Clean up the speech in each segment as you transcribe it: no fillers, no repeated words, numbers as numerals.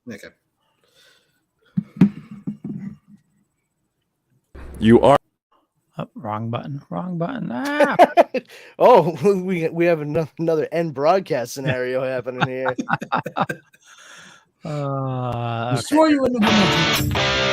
Okay. You are. Oh, wrong button. Wrong button. Ah! Oh, we have another end broadcast scenario happening here. Destroy you in the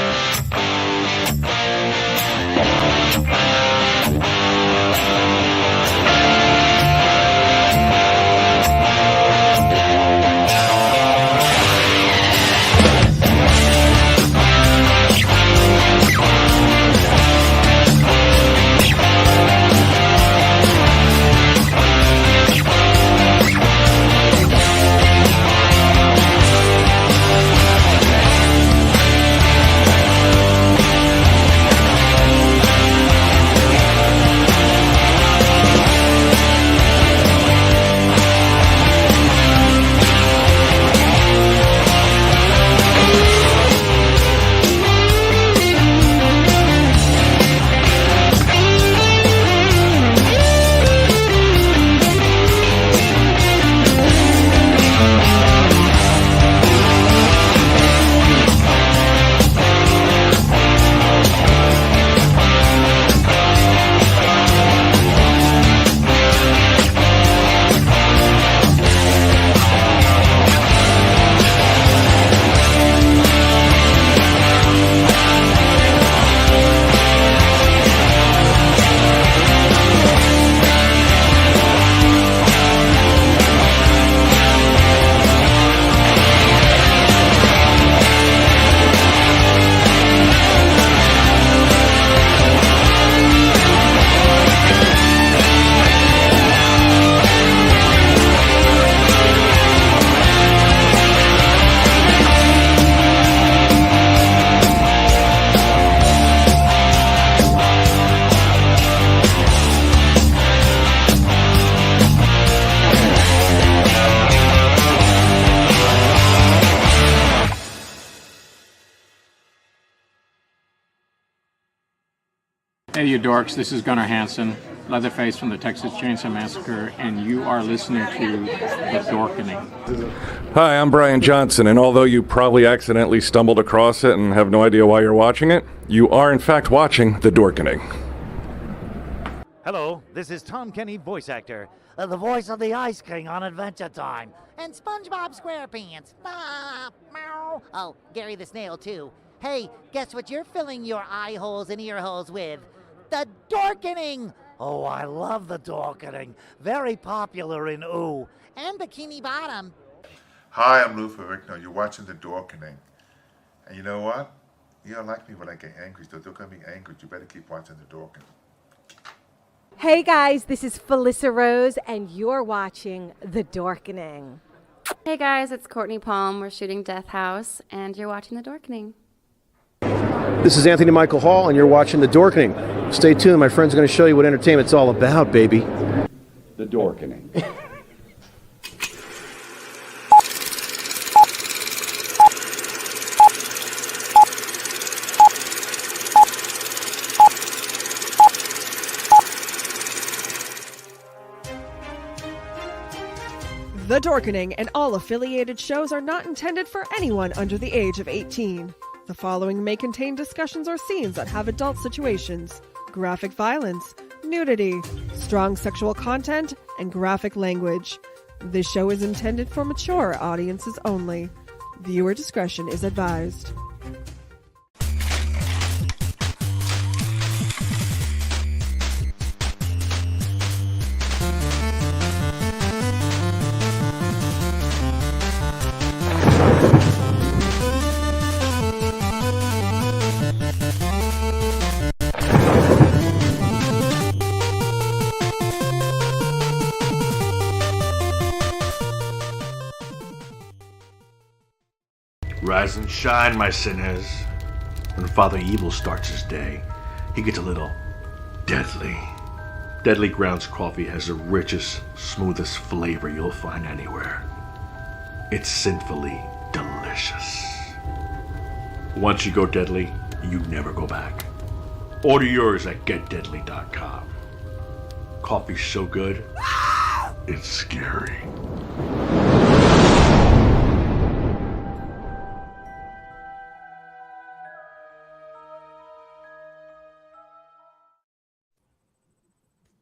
Hey, you dorks, this is Gunnar Hansen, Leatherface from the Texas Chainsaw Massacre, and you are listening to The Dorkening. Hi, I'm Brian Johnson, and although you probably accidentally stumbled across it and have no idea why you're watching it, you are in fact watching The Dorkening. Hello, this is Tom Kenny, voice actor, the voice of the Ice King on Adventure Time, and SpongeBob SquarePants. Meow. Oh, Gary the Snail, too. Hey, guess what you're filling your eye holes and ear holes with? The Dorkening! Oh, I love the Dorkening. Very popular in Ooh. And Bikini Bottom. Hi, I'm Lou Ferrigno. You're watching The Dorkening. And you know what? You don't like me when I get angry, so don't get me angry. You better keep watching The Dorkening. Hey guys, this is Felissa Rose, and you're watching The Dorkening. Hey guys, it's Courtney Palm. We're shooting Death House, and you're watching The Dorkening. This is Anthony Michael Hall, and you're watching The Dorkening. Stay tuned, my friends are going to show you what entertainment's all about, baby. The Dorkening. The Dorkening and all affiliated shows are not intended for anyone under the age of 18. The following may contain discussions or scenes that have adult situations, graphic violence, nudity, strong sexual content, and graphic language. This show is intended for mature audiences only. Viewer discretion is advised. Rise and shine, my sinners. When Father Evil starts his day, he gets a little deadly. Deadly Grounds coffee has the richest, smoothest flavor you'll find anywhere. It's sinfully delicious. Once you go deadly, you never go back. Order yours at getdeadly.com. Coffee's so good, it's scary.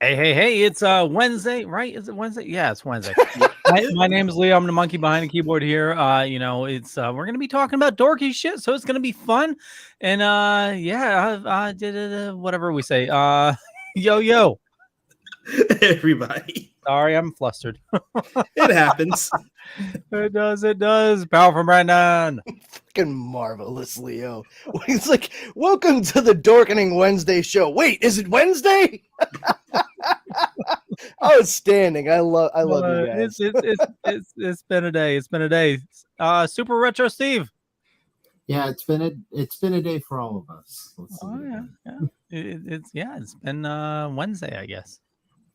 Hey, it's Wednesday, right? Is it Wednesday? Yeah, it's Wednesday. my name is Leo. I'm the monkey behind the keyboard here. It's we're gonna be talking about dorky shit, so it's gonna be fun. And whatever we say. Yo. Everybody. Sorry, I'm flustered. It happens. It does. Power from Brandon. Fucking marvelous, Leo. It's like, welcome to the Dorkening Wednesday show. Wait, is it Wednesday? Outstanding. I love you guys. It's been a day. It's been a day. Super Retro Steve. Yeah, it's been a day for all of us. It's been Wednesday, I guess.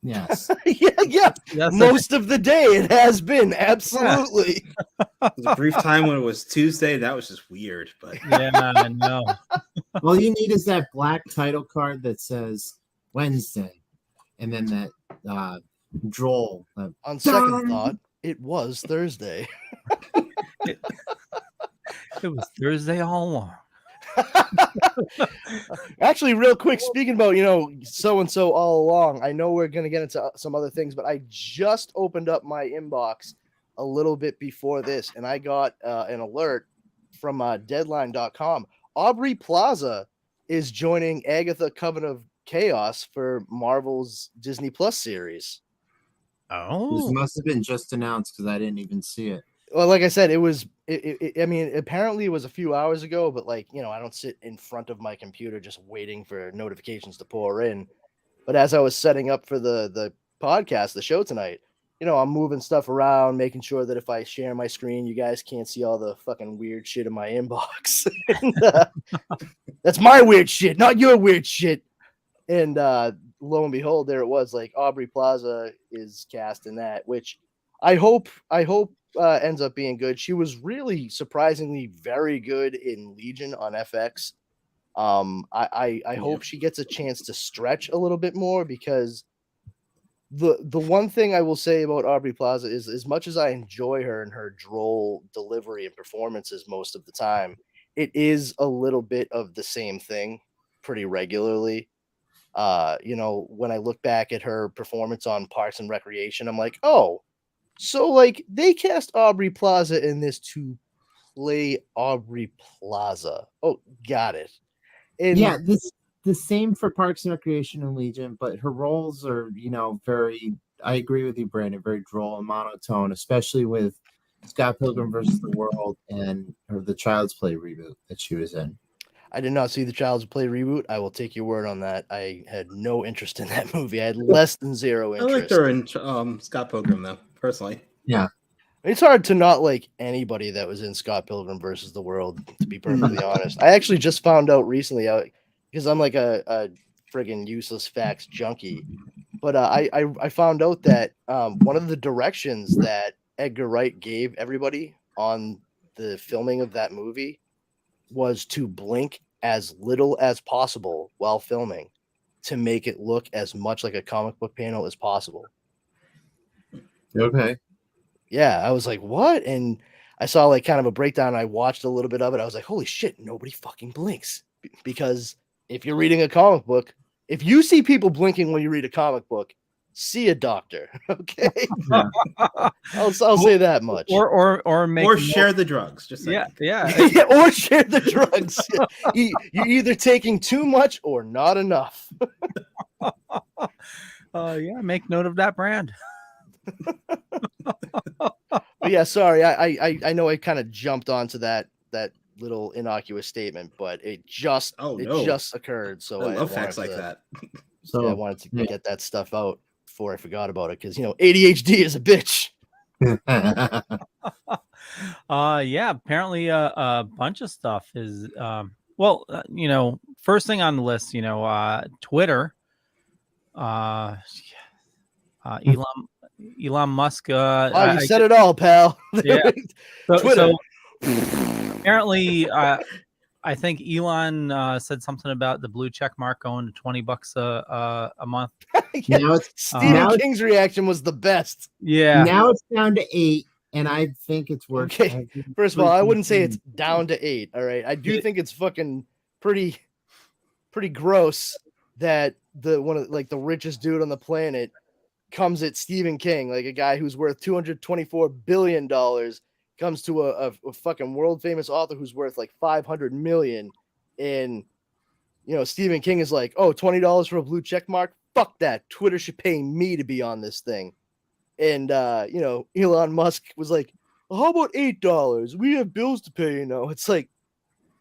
Yes. yeah. Most of the day it has been. Absolutely. There was a brief time when it was Tuesday. That was just weird. But yeah, I know. All you need is that black title card that says Wednesday, and then that droll. On second thought, it was Thursday. It was Thursday all along. Actually, real quick, speaking about so-and-so all along, I know we're gonna get into some other things, but I just opened up my inbox a little bit before this, and I got an alert from deadline.com. Aubrey Plaza is joining Agatha Coven of Chaos for Marvel's Disney Plus series. This must have been just announced because I didn't even see it. Well, like I said, I mean, apparently it was a few hours ago, but I don't sit in front of my computer just waiting for notifications to pour in. But as I was setting up for the podcast, the show tonight, I'm moving stuff around, making sure that if I share my screen, you guys can't see all the fucking weird shit in my inbox. That's my weird shit, not your weird shit. And lo and behold, there it was. Like, Aubrey Plaza is cast in that, which I hope ends up being good. She was really surprisingly very good in Legion on FX. I hope she gets a chance to stretch a little bit more, because the one thing I will say about Aubrey Plaza is, as much as I enjoy her and her droll delivery and performances most of the time, it is a little bit of the same thing pretty regularly. When I look back at her performance on Parks and Recreation, I'm like, oh, so they cast Aubrey Plaza in this to play Aubrey Plaza. Oh, got it. And yeah, the same for Parks and Recreation and Legion, but her roles are, very, I agree with you, Brandon, very droll and monotone, especially with Scott Pilgrim versus the World and the Child's Play reboot that she was in. I did not see the Child's Play reboot. I will take your word on that. I had no interest in that movie. I had less than zero interest. I liked her in Scott Pilgrim, though, personally. Yeah. It's hard to not like anybody that was in Scott Pilgrim versus the World, to be perfectly honest. I actually just found out recently, because I'm like a friggin' useless facts junkie, but I found out that one of the directions that Edgar Wright gave everybody on the filming of that movie was to blink as little as possible while filming, to make it look as much like a comic book panel as possible. Okay. Yeah, I was like, what? And I saw kind of a breakdown. I watched a little bit of it. I was like, holy shit, nobody fucking blinks. Because if you're reading a comic book, if you see people blinking when you read a comic book, see a doctor. Okay. I'll say that much. Or share the drugs. Just yeah. Or share the drugs. You're either taking too much or not enough. Make note of that brand. But yeah, sorry. I know I kind of jumped onto that little innocuous statement, but it just occurred. So I love facts like that. So I wanted to get that stuff out before I forgot about it, because ADHD is a bitch. Apparently a bunch of stuff is first thing on the list, Twitter. Elon Musk. You said it all, pal. Yeah. Twitter. So apparently, I think Elon said something about the blue check mark going to $20 a month. Stephen King's reaction was the best. Yeah. Now it's down to 8, and I think it's worth. Okay. First of all, I wouldn't say it's down to 8. All right. I do think it's fucking pretty gross that the the richest dude on the planet comes at Stephen King, like a guy who's worth $224 billion comes to a fucking world famous author who's worth like 500 million. And, Stephen King is like, oh, $20 for a blue check mark. Fuck that. Twitter should pay me to be on this thing. And, Elon Musk was like, well, how about $8? We have bills to pay, It's like,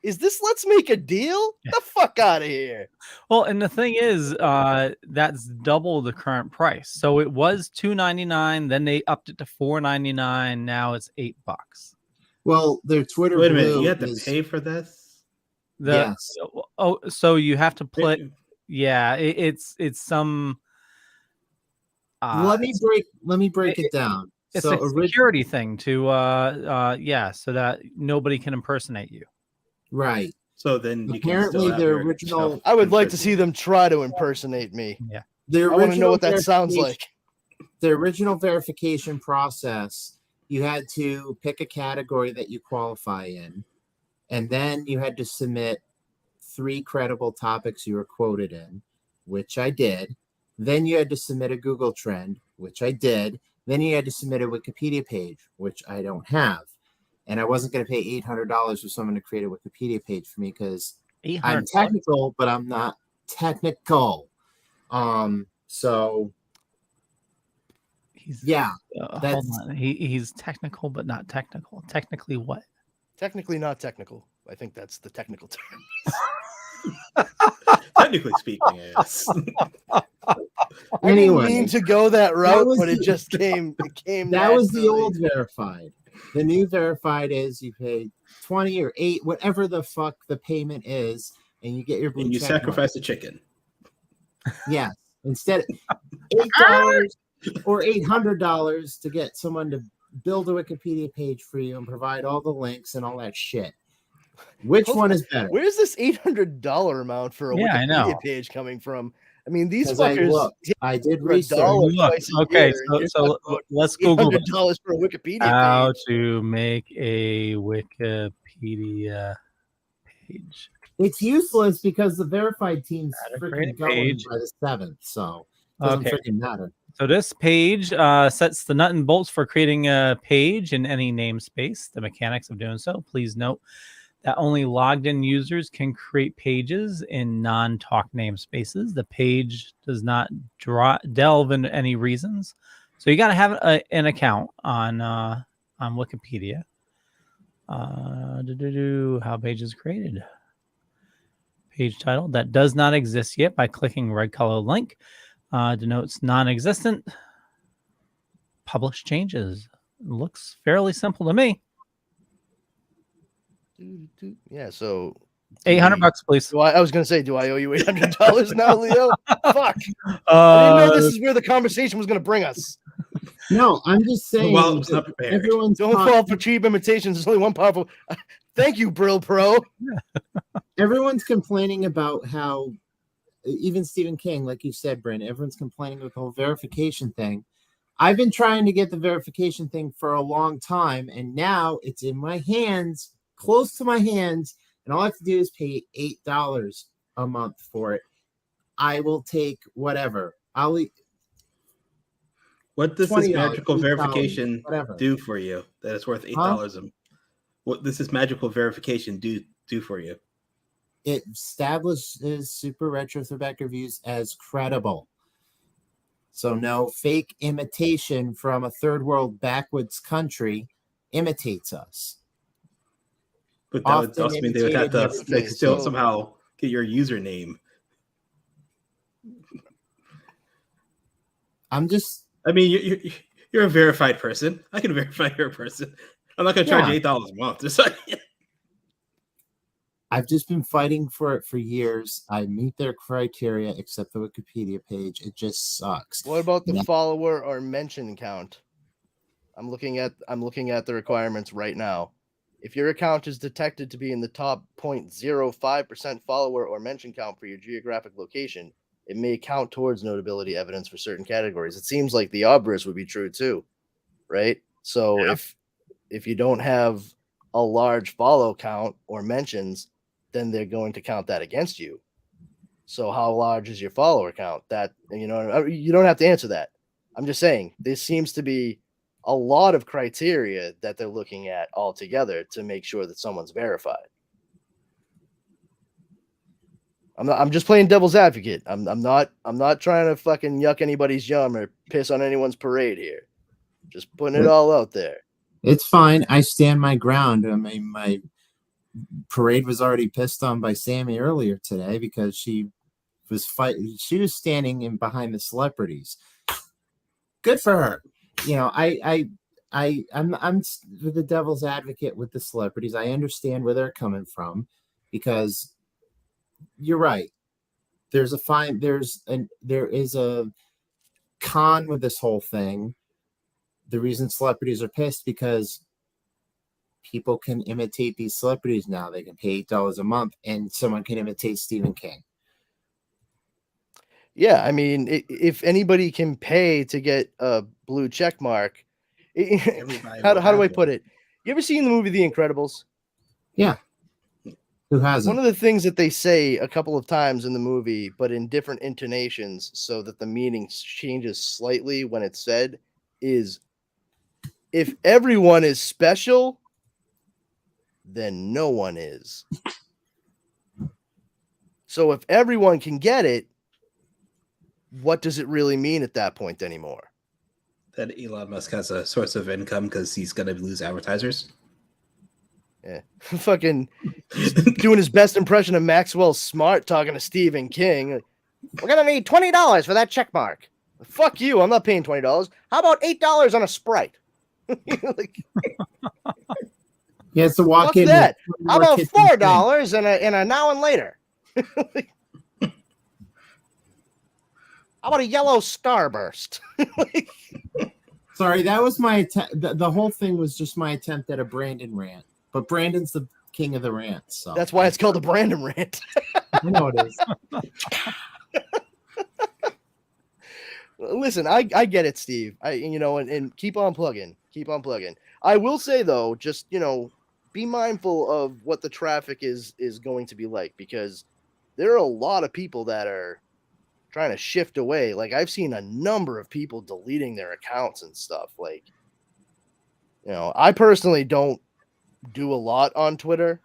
is this let's make a deal? Get the fuck out of here. Well, and the thing is, that's double the current price. So it was $2.99, then they upped it to $4.99. Now it's $8. Well, their Twitter. Wait a minute, Blue you have to is- pay for this? Yes. Oh, so you have to play. Yeah, it's some. let me break it down. It's So a security thing to so that nobody can impersonate you. Right. So then you apparently can their original. I would like to see them try to impersonate me. Yeah. Their I want to know original what that sounds like. The original verification process, you had to pick a category that you qualify in, and then you had to submit 3 credible topics you were quoted in, which I did. Then you had to submit a Google trend, which I did. Then you had to submit a Wikipedia page, which I don't have. And I wasn't going to pay $800 for someone to create a Wikipedia page for me because I'm technical, but I'm not technical. So yeah, hold on. He's technical, but not technical. Technically, what? Technically not technical. I think that's the technical term. Technically speaking, yes. I didn't Anyway, mean to go that route, was but it the- just came. It came. that was the naturally. old verified. The new verified is you pay 20 or 8, whatever the fuck the payment is, and you get your blue And you check mark. sacrifice a chicken. Yes. Instead $8 or $800 to get someone to build a Wikipedia page for you and provide all the links and all that shit. Which one is better? Where's this $800 amount for a Yeah, I know. Wikipedia page coming from? I mean, these 'Cause I fuckers. looked. hit I did for $1 research. twice a Okay, year, and you're so talking about let's Google it. $800 for a Wikipedia How page. to make a Wikipedia page. It's useless because the verified team's How to create freaking a going page. by the 7th, so it doesn't Okay. freaking matter. So this page sets the nut and bolts for creating a page in any namespace. The mechanics of doing so. Please note that only logged in users can create pages in non-talk namespaces. The page does not delve into any reasons. So you got to have an account on Wikipedia. How page is created. Page title that does not exist yet by clicking red color link. Denotes non-existent. Publish changes. Looks fairly simple to me. Yeah, so $800, please. I was gonna say, do I owe you $800 now, Leo? Fuck! I didn't know this is where the conversation was gonna bring us. No, I'm just saying. Well, I was not prepared. Everyone's Don't fall for cheap imitations. There's only one powerful. Thank you, Brill Pro. Everyone's complaining about how, even Stephen King, like you said, Brandon, everyone's complaining about the whole verification thing. I've been trying to get the verification thing for a long time, and now it's in my hands, close to my hands, and all I have to do is pay $8 a month for it. I will take whatever. What does this $20, magical $8, verification whatever. do for you that it's worth $8 what does this magical verification do for you? It establishes Super Retro Throwback Reviews as credible. So no fake imitation from a third world backwoods country imitates us. But that would Often also mean they would have to imitated like, still so- somehow get your username. I'm just I mean, you're a verified person. I can verify you're a person. I'm not going to charge you $8 a month. It's like, I've just been fighting for it for years. I meet their criteria except the Wikipedia page. It just sucks. What about the Yeah. follower or mention count? I'm looking at the requirements right now. If your account is detected to be in the top 0.05% follower or mention count for your geographic location, it may count towards notability evidence for certain categories. It seems like the obverse would be true too, right? So if you don't have a large follow count or mentions, then they're going to count that against you. So how large is your follower count? That, you know, you don't have to answer that. I'm just saying this seems to be a lot of criteria that they're looking at altogether to make sure that someone's verified. I'm just playing devil's advocate. I'm not trying to fucking yuck anybody's yum or piss on anyone's parade here. Just putting it all out there. It's fine. I stand my ground. I mean, my parade was already pissed on by Sammy earlier today because she was standing in behind the celebrities. Good for her. You know, I'm the devil's advocate with the celebrities. I understand where they're coming from because you're right. There is a con with this whole thing. The reason celebrities are pissed because people can imitate these celebrities now. They can pay $8 a month and someone can imitate Stephen King. Yeah, I mean, if anybody can pay to get a blue check mark, how do I put it? You ever seen the movie The Incredibles? Yeah. Who hasn't? One of the things that they say a couple of times in the movie, but in different intonations so that the meaning changes slightly when it's said, is if everyone is special, then no one is. So if everyone can get it, what does it really mean at that point anymore? That Elon Musk has a source of income because he's going to lose advertisers. Yeah, fucking doing his best impression of Maxwell Smart talking to Stephen King. We're gonna need $20 for that check mark. Fuck you! I'm not paying $20. How about $8 on a Sprite? Like, he has to walk fuck in. That. How about $4 in a now and later? How about a yellow starburst? Like, sorry, that was my attempt. The whole thing was just my attempt at a Brandon rant. But Brandon's the king of the rants. So that's why it's called a Brandon rant. I know it is. Listen, I get it, Steve. And keep on plugging. Keep on plugging. I will say though, just be mindful of what the traffic is going to be like, because there are a lot of people that are trying to shift away. Like I've seen a number of people deleting their accounts and stuff. Like, I personally don't do a lot on Twitter,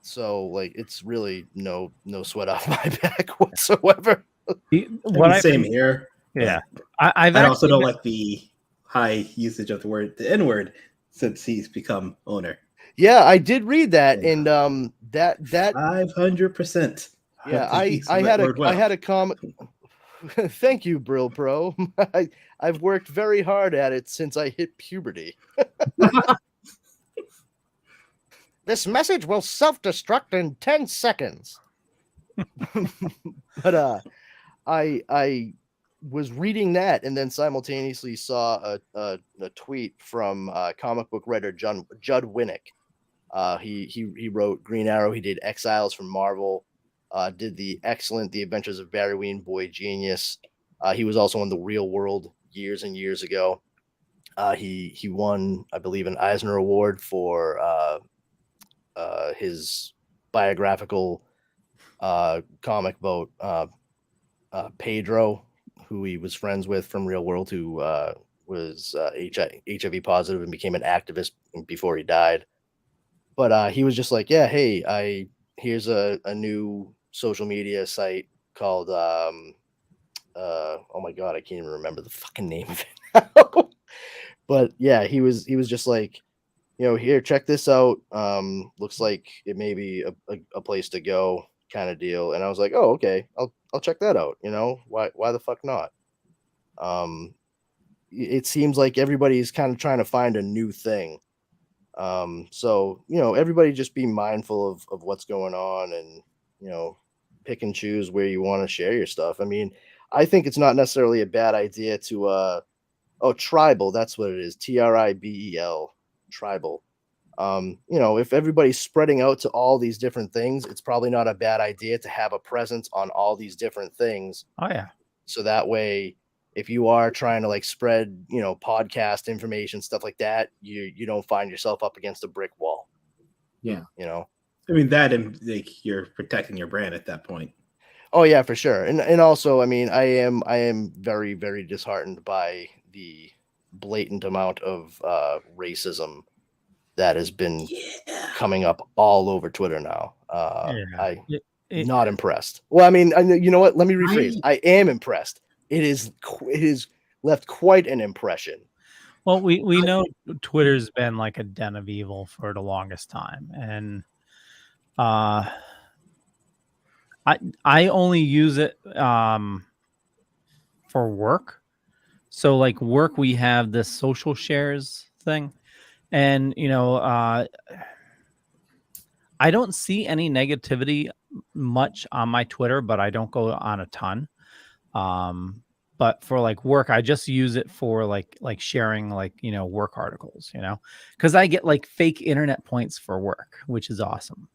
so like it's really no sweat off my back whatsoever. Same here. Yeah, I also don't like the high usage of the N-word since he's become owner. Yeah, I did read that, and that 500%. Yeah, I had a comment. Thank you, Brill Pro. I've worked very hard at it since I hit puberty. This message will self-destruct in 10 seconds. But I was reading that and then simultaneously saw a tweet from comic book writer Judd Winnick. He wrote Green Arrow. He did Exiles from Marvel. Did The Adventures of Barry Ween, Boy Genius. He was also in The Real World years and years ago. He won, I believe, an Eisner Award for his biographical comic about Pedro, who he was friends with from Real World, who was HIV positive and became an activist before he died. But he was just like, yeah, hey, here's a new social media site called oh my god, I can't even remember the fucking name of it now. But yeah, he was just like, here, check this out. Looks like it may be a place to go kind of deal. And I was like, oh, okay, I'll check that out. Why the fuck not? It seems like everybody's kind of trying to find a new thing. So, everybody just be mindful of what's going on and, pick and choose where you want to share your stuff. I mean, I think it's not necessarily a bad idea to, Tribal, that's what it is. TRIBEL, Tribal. If everybody's spreading out to all these different things, it's probably not a bad idea to have a presence on all these different things. Oh yeah. So that way, if you are trying to like spread, podcast information, stuff like that, you don't find yourself up against a brick wall. Yeah. I mean that, and like you're protecting your brand at that point. Oh yeah, for sure. And also, I mean, I am very, very disheartened by the blatant amount of racism that has been coming up all over Twitter now. Not impressed. Well, I mean, you know what? Let me rephrase. I am impressed. It is left quite an impression. Well, we know Twitter's been like a den of evil for the longest time, and I only use it for work. So like work, we have this social shares thing, and I don't see any negativity much on my Twitter, but I don't go on a ton. But for like work, I just use it for like sharing work articles, because I get like fake internet points for work, which is awesome.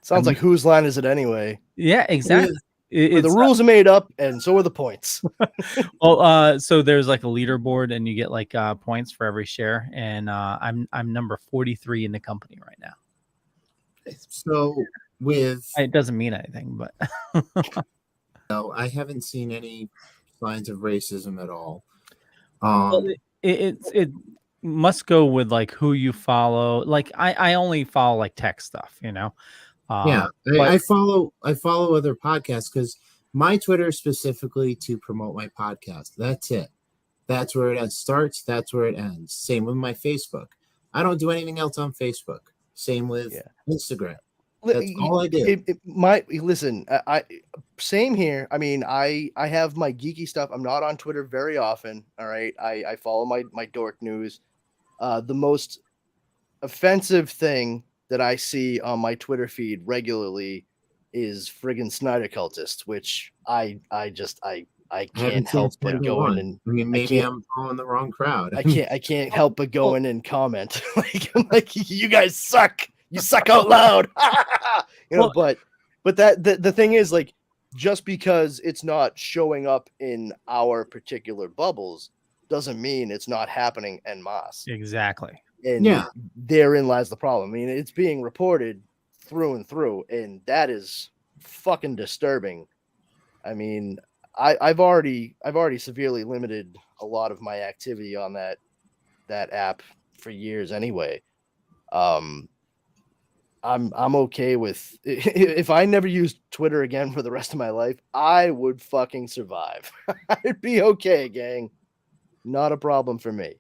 Sounds like whose line is it anyway? Yeah, exactly. The rules are made up, and so are the points. Well, so there's like a leaderboard, and you get like points for every share, and I'm number 43 in the company right now. So it doesn't mean anything, but no, I haven't seen any signs of racism at all. Well, it must go with like who you follow. Like I only follow like tech stuff, Yeah, I follow other podcasts because my Twitter is specifically to promote my podcast. That's it. That's where it starts. That's where it ends. Same with my Facebook. I don't do anything else on Facebook. Same with Instagram. That's all I do. I same here. I mean, I have my geeky stuff. I'm not on Twitter very often. All right. I follow my dork news. The most offensive thing that I see on my Twitter feed regularly is friggin' Snyder cultists, which I can't help but go in and maybe I'm following the wrong crowd. I can't help but go in and comment like you guys suck. You suck out loud. But the thing is, like, just because it's not showing up in our particular bubbles doesn't mean it's not happening en masse. Exactly. And therein lies the problem. I mean, it's being reported through and through, and that is fucking disturbing. I mean, I've already severely limited a lot of my activity on that app for years anyway. I'm okay with if I never used Twitter again for the rest of my life, I would fucking survive. I'd be okay, gang. Not a problem for me.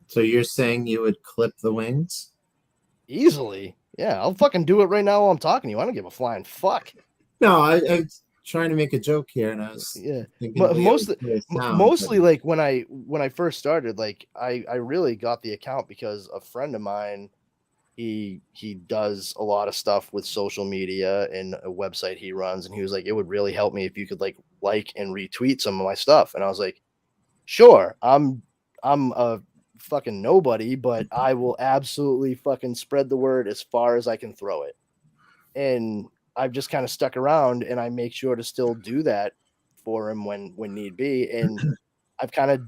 So you're saying you would clip the wings? Easily. Yeah, I'll fucking do it right now while I'm talking to you. I don't give a flying fuck. No, I'm trying to make a joke here, and I was but mostly like when I first started, like I really got the account because a friend of mine, he does a lot of stuff with social media and a website he runs, and he was like, it would really help me if you could like and retweet some of my stuff. And I was like, sure, I'm a fucking nobody, but I will absolutely fucking spread the word as far as I can throw it. And I've just kind of stuck around, and I make sure to still do that for him when need be. And I've kind of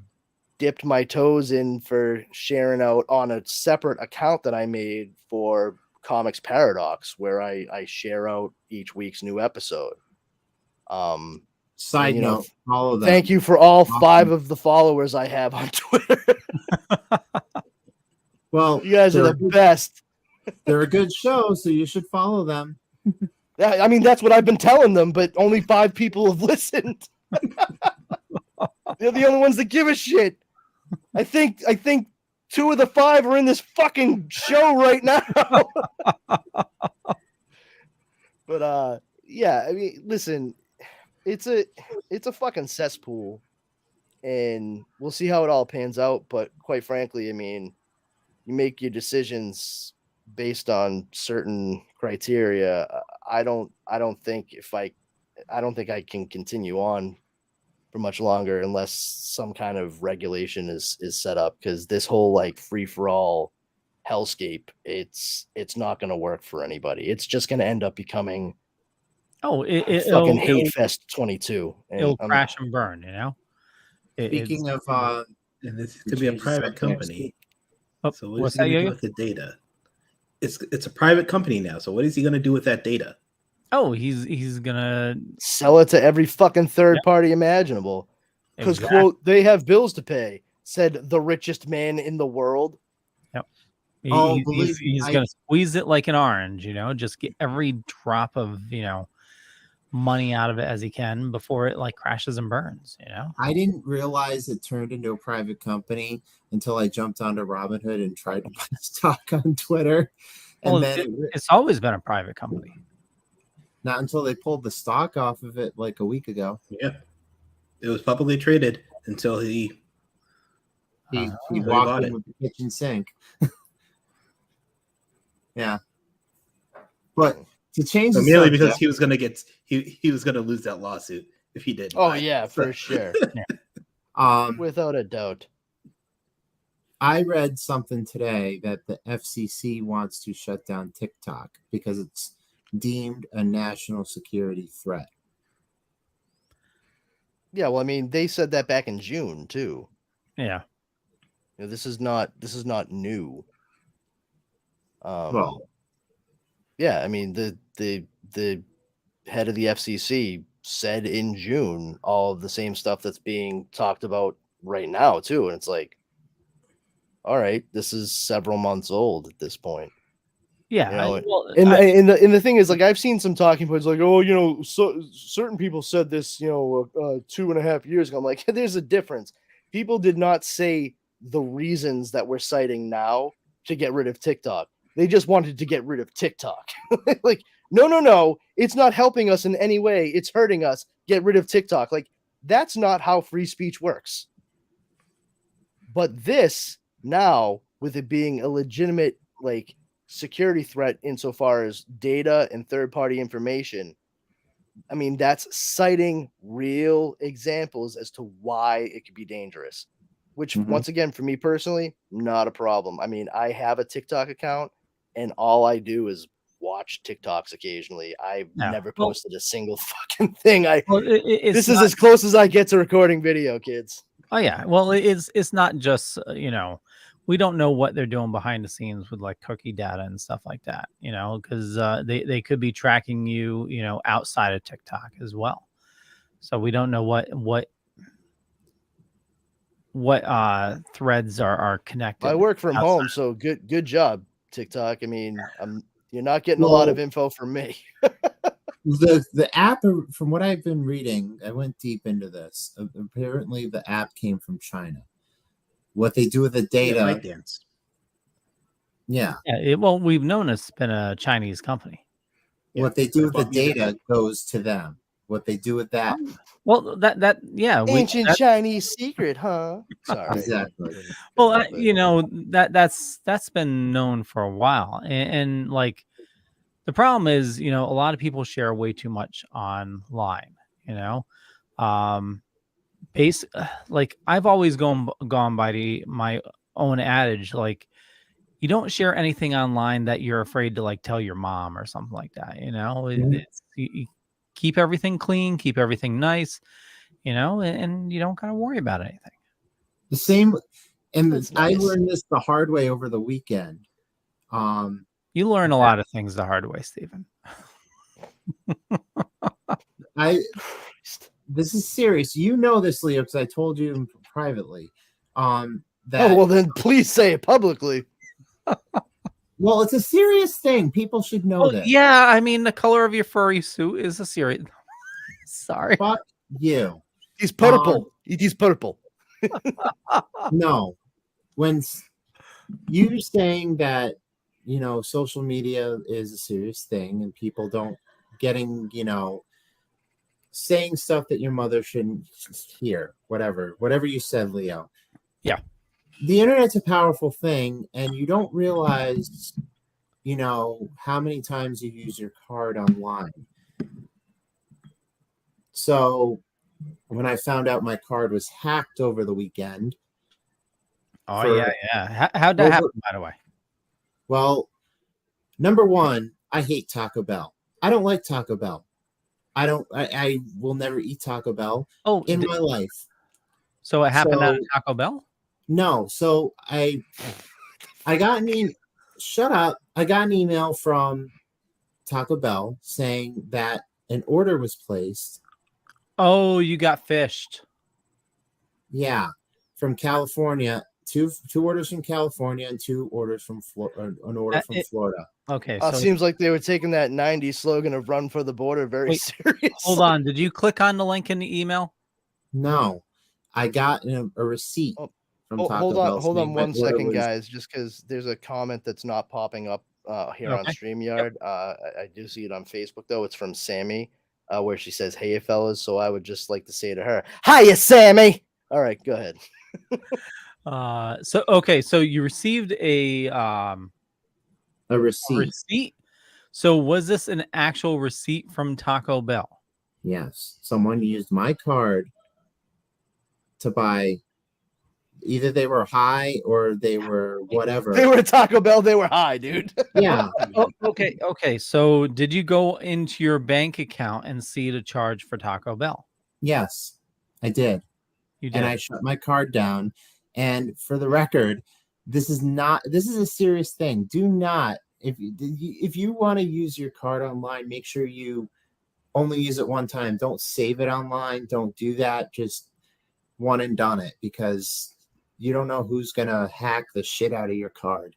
dipped my toes in for sharing out on a separate account that I made for Comics Paradox, where I share out each week's new episode. Side note, follow them. Thank you for all 5 of the followers I have on Twitter. Well, you guys are the best. They're a good show, so you should follow them. I mean, that's what I've been telling them, but only 5 people have listened. They're the only ones that give a shit. I think 2 of the 5 are in this fucking show right now. But yeah, I mean, listen, it's a fucking cesspool, and we'll see how it all pans out. But quite frankly, I mean, you make your decisions based on certain criteria. I don't think I can continue on for much longer unless some kind of regulation is set up, because this whole like free for all hellscape, it's not going to work for anybody. It's just going to end up becoming fucking hate fest 22. It'll crash and burn, Speaking of and this could be a private company. Oh, so what's that? With the data? it's a private company now. So what is he going to do with that data? Oh, he's gonna sell it to every fucking third party imaginable. Because quote, they have bills to pay, said the richest man in the world. Yep. He's gonna squeeze it like an orange, just get every drop of money out of it as he can before it like crashes and burns. I didn't realize it turned into a private company until I jumped onto Robinhood and tried to buy stock on Twitter. And Well, then it's always been a private company. Not until they pulled the stock off of it like a week ago. Yeah, it was publicly traded until he walked in with the kitchen sink. Yeah, but to change the merely subject, because he was going to get he was going to lose that lawsuit if he didn't. Oh yeah, for sure. Without a doubt. I read something today that the FCC wants to shut down TikTok because it's deemed a national security threat. Yeah, well, I mean, they said that back in June too. Yeah. This is not new. Well, yeah, I mean the head of the FCC said in June all of the same stuff that's being talked about right now too, and it's like, all right, this is several months old at this point. Yeah, and the thing is, like, I've seen some talking points like, oh, so certain people said this, 2.5 years ago. I'm like, there's a difference. People did not say the reasons that we're citing now to get rid of TikTok. They just wanted to get rid of TikTok. Like, no, it's not helping us in any way. It's hurting us. Get rid of TikTok. Like, that's not how free speech works. But this now, with it being a legitimate, like, security threat insofar as data and third-party information, I mean, that's citing real examples as to why it could be dangerous, which once again, for me personally, not a problem. I mean, I have a TikTok account and all I do is watch TikToks occasionally. I've never posted a single fucking thing. This is as close as I get to recording video, kids. Oh yeah. Well, it's not just, we don't know what they're doing behind the scenes with like cookie data and stuff like that, because they could be tracking you, outside of TikTok as well. So we don't know what threads are connected. I work from home, so good job, TikTok. I mean, you're not getting a lot of info from me. The app, from what I've been reading, I went deep into this. Apparently, the app came from China. What they do with the data. Yeah. Well, we've known it's been a Chinese company. What they do with the data goes to them. What they do with that. Well, ancient Chinese secret, huh? Sorry. Exactly. Well, that's been known for a while, and like the problem is, a lot of people share way too much online. Like I've always gone by my own adage, like you don't share anything online that you're afraid to like tell your mom or something like that. You keep everything clean, keep everything nice, and you don't gotta worry about anything. The same, and I learned this the hard way over the weekend. You learn a lot of things the hard way, Stephen. This is serious. You know this, Leo, because I told you privately. That, well, then please say it publicly. Well, it's a serious thing. People should know this. Yeah, I mean, the color of your furry suit is a serious. Sorry. Fuck you. He's purple. It is purple. No. When you're saying that, social media is a serious thing and people don't getting, saying stuff that your mother shouldn't hear, whatever you said, Leo. Yeah. The internet's a powerful thing, and you don't realize, how many times you use your card online. So when I found out my card was hacked over the weekend. Oh, yeah. How'd that happen, by the way? Well, number one, I hate Taco Bell. I don't like Taco Bell. I will never eat Taco Bell in my life. So it happened at Taco Bell? No. So I got an shut up. I got an email from Taco Bell saying that an order was placed. Oh, you got fished. Yeah, from California. Two orders from California and 2 orders from an order from Florida. Okay, So so seems like they were taking that '90s slogan of "Run for the border" very Wait, serious. hold on. Did you click on the link in the email? No, I got a receipt from Taco Bell. Hold on one saying my order second, was- guys, just because there's a comment that's not popping up here on Okay. StreamYard. I do see it on Facebook though. It's from Sammy, where she says, "Hey, fellas." So I would just like to say to her, "Hiya, Sammy." All right, go ahead. So you received a receipt. So was this an actual receipt from Taco Bell? Yes, someone used my card to buy. Either they were high or they were whatever. They were at Taco Bell. They were high, dude. Yeah. Okay. So did you go into your bank account and see the charge for Taco Bell? Yes, I did. You did. And I shut my card down. And for the record, this is a serious thing. Do not, if you want to use your card online, make sure you only use it one time. Don't save it online. Don't do that. Just one and done it, because you don't know who's gonna hack the shit out of your card.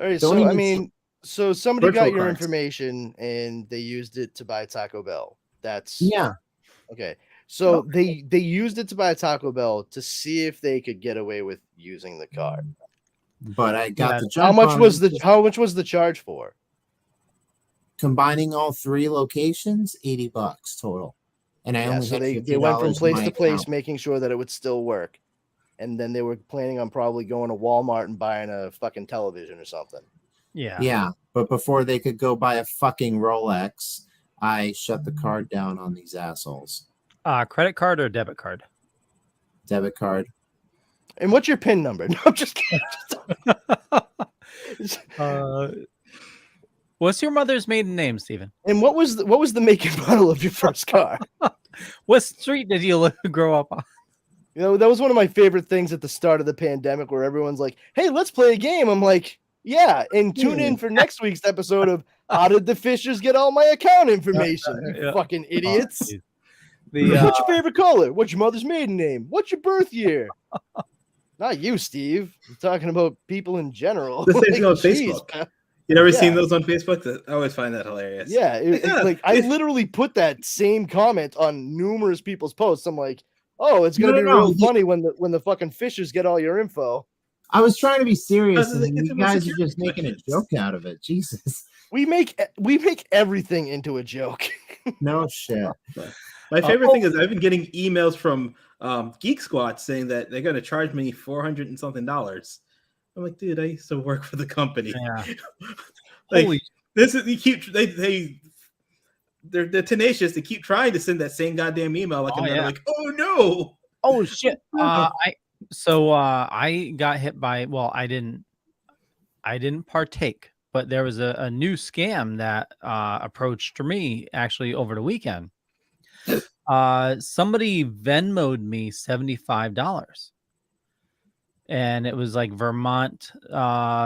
All right, Don't so I even mean, so somebody got virtual your cards. information and they used it to buy Taco Bell. That's Yeah. okay. So they used it to buy a Taco Bell to see if they could get away with using the card. But I got the How jump much on was it. how much was the charge for? Combining all 3 locations, $80 total. And I only so hit they went from $50 in place my to place, account. making sure that it would still work. And then they were planning on probably going to Walmart and buying a fucking television or something. Yeah, but before they could go buy a fucking Rolex, I shut the card down on these assholes. Credit card or debit card? Debit card. And what's your PIN number? No, I'm just kidding. What's your mother's maiden name, Steven? And what was the make and model of your first car? What street did you grow up on? You know, that was one of my favorite things at the start of the pandemic, where everyone's like, "Hey, let's play a game." I'm like, "Yeah," and tune in for next week's episode of "How did the Fishers get all my account information?" You fucking idiots. What's your favorite color? What's your mother's maiden name? What's your birth year? Not you, Steve. I'm talking about people in general. The same thing on jeez, Facebook. man. You never Yeah. seen those on Facebook? I always find that hilarious. Yeah, I literally put that same comment on numerous people's posts. I'm like, "Oh, it's gonna be real funny when the fucking Fishers get all your info." I was trying to be serious, How did they and get you to my guys are security just making a joke out of it. Jesus. We make everything into a joke. No shit. My favorite thing is I've been getting emails from Geek Squad saying that they're going to charge me $400 and something. I'm like, dude, I used to work for the company. Yeah. Like, Holy. this is they're tenacious. They keep trying to send that same goddamn email. Like, Oh, and then yeah. I'm like, oh no. Oh shit. I got hit by, well, I didn't partake, but there was a new scam that approached me actually over the weekend. Somebody Venmo'd me $75. And it was like Vermont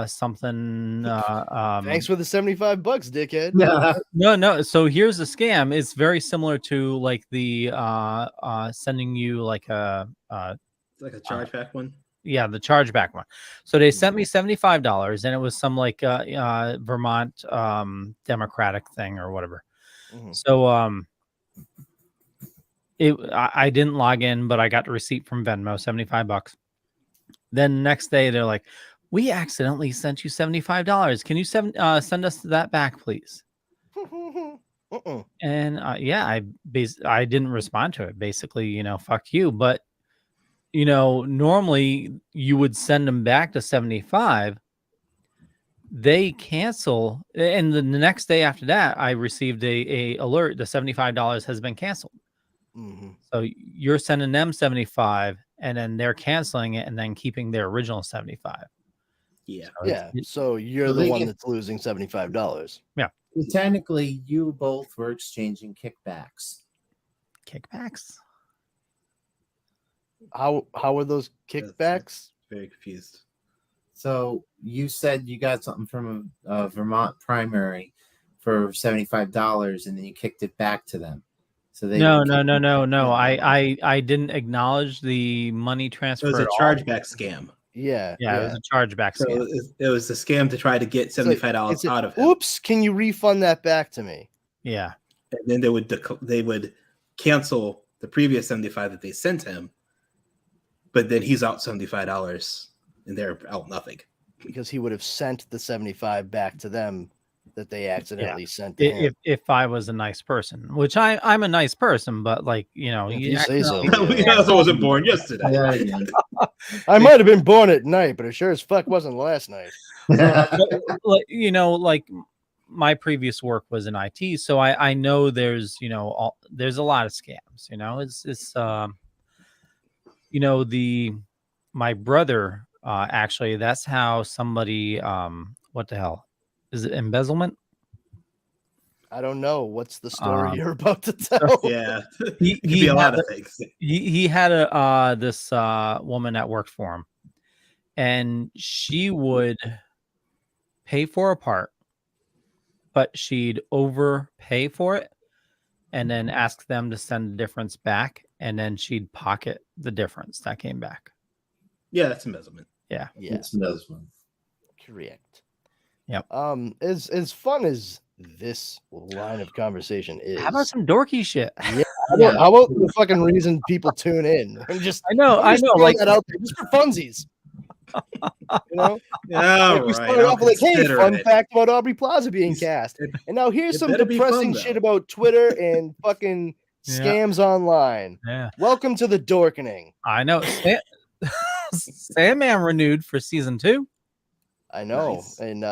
something. Thanks for the $75, dickhead. No. So here's the scam. It's very similar to like the sending you like a It's like a chargeback one. yeah, the chargeback one. So they sent me $75, and it was some like Vermont Democratic thing or whatever. So I didn't log in, but I got the receipt from Venmo, $75. Then next day they're like, "We accidentally sent you $75. Can you send us that back, please?" And I didn't respond to it. Basically, fuck you. But normally you would send them back to 75. They cancel, and the next day after that, I received a alert: the $75 has been canceled. So you're sending them 75, and then they're canceling it, and then keeping their original 75. Yeah, So you're So the they one get- that's losing $75. Yeah. So technically, you both were exchanging kickbacks. Kickbacks? How are those kickbacks? Very confused. So you said you got something from a Vermont primary for $75, and then you kicked it back to them. So they No. I didn't acknowledge the money transfer. It was a at all. chargeback scam. Yeah, Yeah, it was a chargeback So scam. it was a scam to try to get $75 out of him. Oops, can you refund that back to me? Yeah. And then they would cancel the previous 75 that they sent him, but then he's out $75 and they're out nothing. Because he would have sent the 75 back to them that they accidentally sent to him. If I was a nice person, which I'm a nice person, but like, If you say so. I wasn't born yesterday. I might have been born at night, but it sure as fuck wasn't last night. Like my previous work was in IT, so I know there's there's a lot of scams. It's my brother actually, that's how somebody what the hell is it, embezzlement? I don't know. What's the story you're about to tell? Yeah, he a lot of things. He had this woman that worked for him, and she would pay for a part, but she'd overpay for it and then ask them to send the difference back, and then she'd pocket the difference that came back. Yeah, that's embezzlement. Yeah, it's embezzlement. Correct. Yep. As fun as this line of conversation is, how about some dorky shit? Yeah, how about the fucking reason people tune in? I know, like that out there just for funsies. Yeah, we started off like, hey, fun fact about Aubrey Plaza being cast, and now here's some depressing shit about Twitter and fucking scams online. Yeah, welcome to the Dorkening. I know. Sandman renewed for season 2. I know, and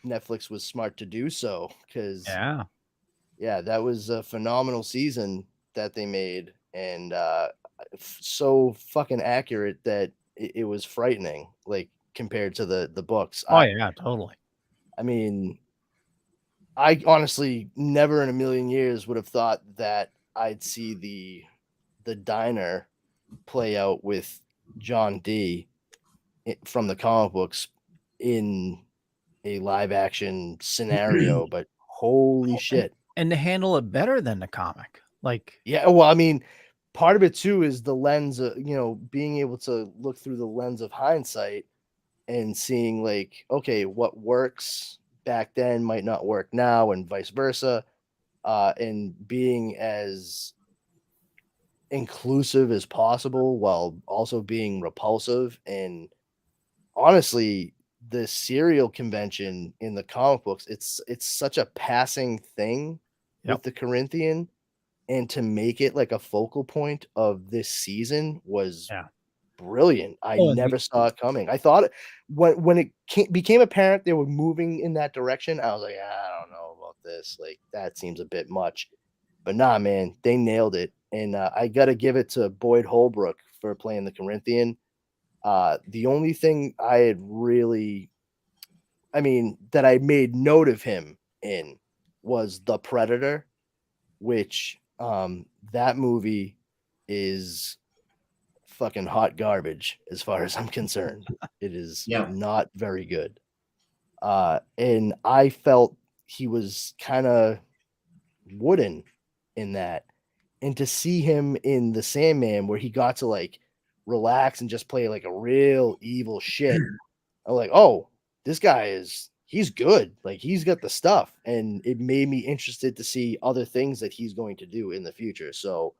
Netflix was smart to do so because that was a phenomenal season that they made, and so fucking accurate that it was frightening, like compared to the books. Yeah, totally. I mean, I honestly never in a million years would have thought that I'd see the diner play out with John D from the comic books in a live action scenario, but holy shit. And to handle it better than the comic. Like, yeah, well, I mean, part of it too is the lens of, being able to look through the lens of hindsight and seeing like, okay, what works back then might not work now and vice versa. And being as inclusive as possible while also being repulsive. And honestly, the serial convention in the comic books, it's such a passing thing with the Corinthian, and to make it like a focal point of this season was brilliant. I never saw it coming. I thought when it became apparent they were moving in that direction, I was like, I don't know about this. Like, that seems a bit much. But nah, man, they nailed it. And I got to give it to Boyd Holbrook for playing the Corinthian. The only thing I had really, that I made note of him in was The Predator, which that movie is fucking hot garbage as far as I'm concerned. It is not very good. And I felt he was kind of wooden in that. And to see him in The Sandman, where he got to like relax and just play like a real evil shit, I'm like, oh, this guy he's good. Like, he's got the stuff. And it made me interested to see other things that he's going to do in the future. So,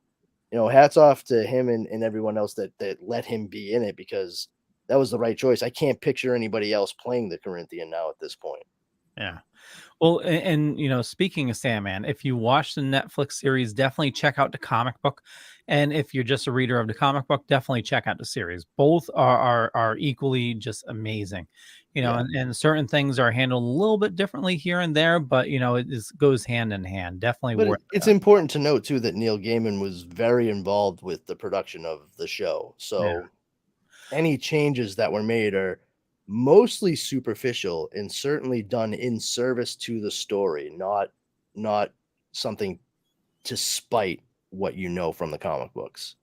hats off to him and everyone else that let him be in it, because that was the right choice. I can't picture anybody else playing the Corinthian now at this point. Yeah. Well, and speaking of Sandman, if you watch the Netflix series, definitely check out the comic book. And if you're just a reader of the comic book, definitely check out the series. Both are equally just amazing. And certain things are handled a little bit differently here and there, but it goes hand in hand. Definitely But worth it's important to note too that Neil Gaiman was very involved with the production of the show. So any changes that were made are mostly superficial and certainly done in service to the story, not something to spite what from the comic books.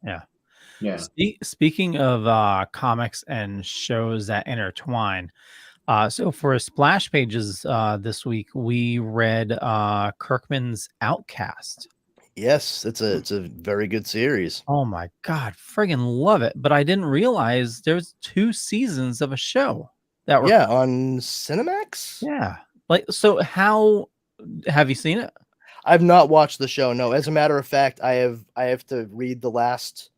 Speaking of comics and shows that intertwine, So for splash pages this week, we read Kirkman's Outcast. Yes, it's a very good series. Oh my god, friggin' love it! But I didn't realize there's 2 seasons of a show that were on Cinemax. Yeah, like so. How have you seen it? I've not watched the show. No, as a matter of fact, I have to read the last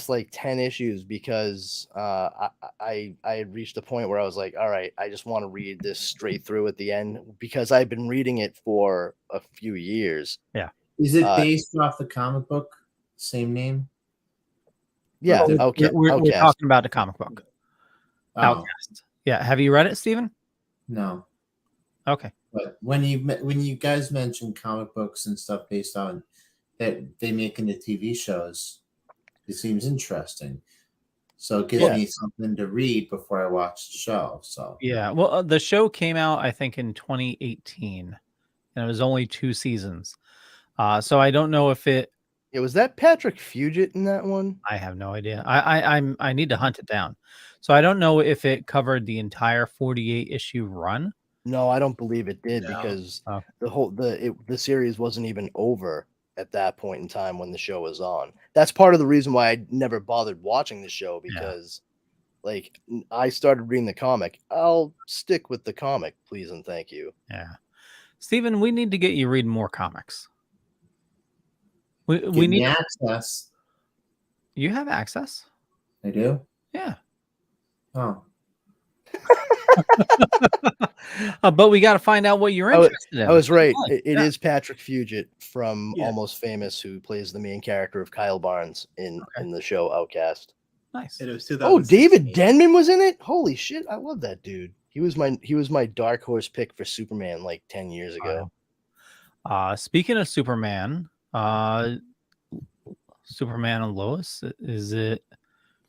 like 10 issues because I had reached a point where I was like, all right, I just want to read this straight through at the end because I've been reading it for a few years. Yeah. Is it based off the comic book? Same name? Yeah. Okay. We're talking about the comic book. Oh. Outcast. Yeah. Have you read it, Steven? No. Okay. But when you guys mention comic books and stuff based on that they make into TV shows, it seems interesting. So it gives me something to read before I watch the show. So yeah, well, the show came out I think in 2018, and it was only 2 seasons. So I don't know if it. Was that Patrick Fugit in that one? I have no idea. I need to hunt it down. So I don't know if it covered the entire 48 issue run. No, I don't believe it did because the series wasn't even over at that point in time when the show was on. That's part of the reason why I never bothered watching the show because like I started reading the comic. I'll stick with the comic, please and thank you. Yeah. Steven, we need to get you reading more comics. We Give need me access. You have access? I do? Yeah. Oh. But we got to find out what you're interested in. I was right. It is Patrick Fugit from Almost Famous who plays the main character of Kyle Barnes in the show Outcast. Nice. It was David Denman was in it. Holy shit! I love that dude. He was my dark horse pick for Superman like 10 years ago. Speaking of Superman, Superman and Lois, is it?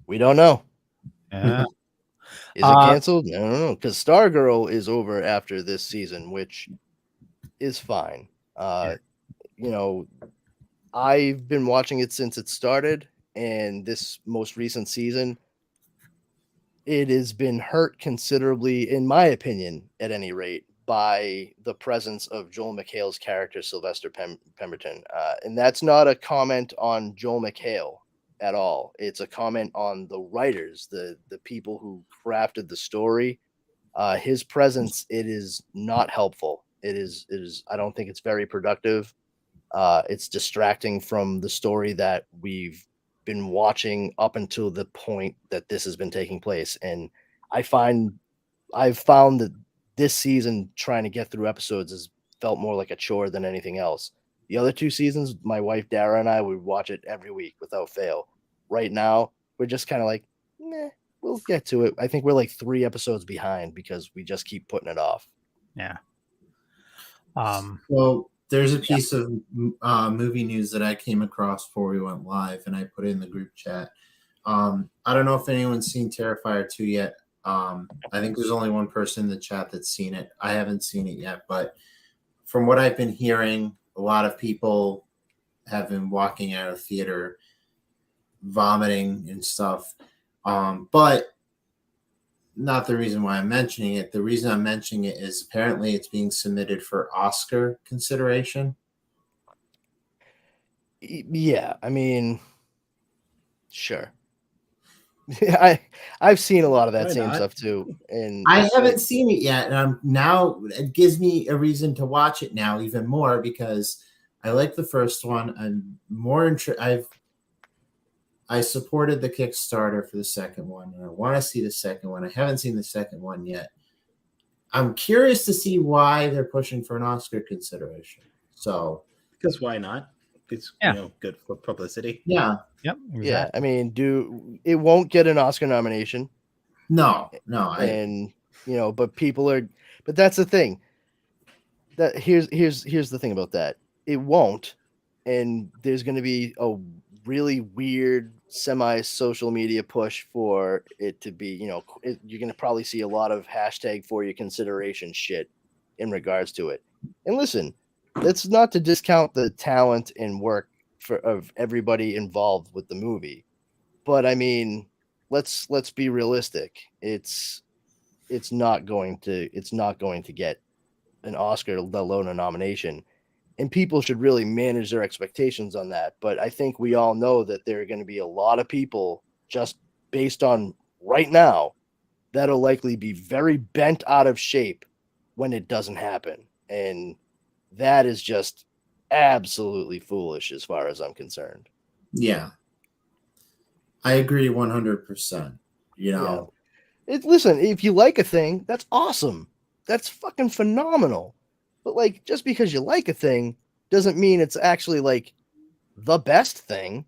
We don't know. Yeah. Is it canceled? I don't know because Stargirl is over after this season, which is fine. You know, I've been watching it since it started, and this most recent season, it has been hurt considerably, in my opinion, at any rate, by the presence of Joel McHale's character, Sylvester Pemberton. And that's not a comment on Joel McHale at all. It's a comment on the writers, the people who crafted the story. His presence, it is not helpful. It is I don't think it's very productive. It's distracting from the story that we've been watching up until the point that this has been taking place. And I've found that this season trying to get through episodes has felt more like a chore than anything else. The other 2 seasons, my wife Dara and I would watch it every week without fail. Right now, we're just kind of like, we'll get to it. I think we're like 3 episodes behind because we just keep putting it off. Yeah. Well, there's a piece of movie news that I came across before we went live, and I put it in the group chat. I don't know if anyone's seen Terrifier 2 yet. I think there's only one person in the chat that's seen it. I haven't seen it yet, but from what I've been hearing, a lot of people have been walking out of theater vomiting and stuff. But not the reason why I'm mentioning it. The reason I'm mentioning it is apparently it's being submitted for Oscar consideration. Yeah, I mean, sure. I've seen a lot of that same stuff too, and I haven't seen it yet, and now it gives me a reason to watch it now even more because I like the first one. I'm more I supported the Kickstarter for the second one, and I want to see the second one. I haven't seen the second one yet. I'm curious to see why they're pushing for an Oscar consideration. So, because why not? It's good for publicity. Yeah. Yep. Exactly. Yeah. I mean, it won't get an Oscar nomination. No. But but that's the thing. That here's the thing about that. It won't, and there's going to be a really weird semi-social media push for it to be. You're going to probably see a lot of hashtag for your consideration shit in regards to it. And listen. That's not to discount the talent and work of everybody involved with the movie. But I mean, let's be realistic. It's not going to get an Oscar, let alone a nomination. And people should really manage their expectations on that. But I think we all know that there are going to be a lot of people, just based on right now, that'll likely be very bent out of shape when it doesn't happen. And that is just absolutely foolish as far as I'm concerned. Yeah. I agree 100%. You know, listen, if you like a thing, that's awesome. That's fucking phenomenal. But like, just because you like a thing doesn't mean it's actually like the best thing.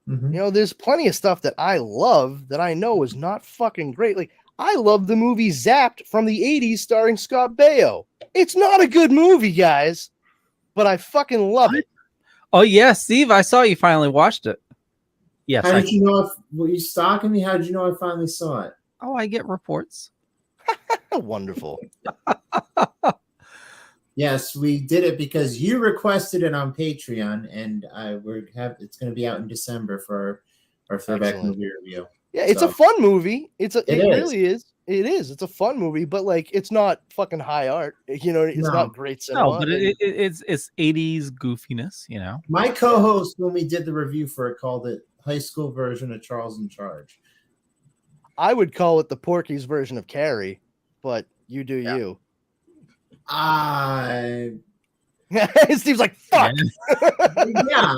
Mm-hmm. You know, there's plenty of stuff that I love that I know is not fucking great. Like, I love the movie Zapped from the 80s starring Scott Baio. It's not a good movie, guys, but I fucking love it. Oh, yeah, Steve, I saw you finally watched it. Yes. How did you know? Were you stalking me? How did you know I finally saw it? Oh, I get reports. Wonderful. Yes, we did it because you requested it on Patreon, and it's going to be out in December for our throwback movie review. Yeah, it's a fun movie. It really is. It is. It's a fun movie, but like, it's not fucking high art. You know, it's not great cinema. No, but it's 80s goofiness. You know, my co-host when we did the review for it called it high school version of Charles in Charge. I would call it the Porky's version of Carrie, but you do you. Steve's like, fuck. Yeah,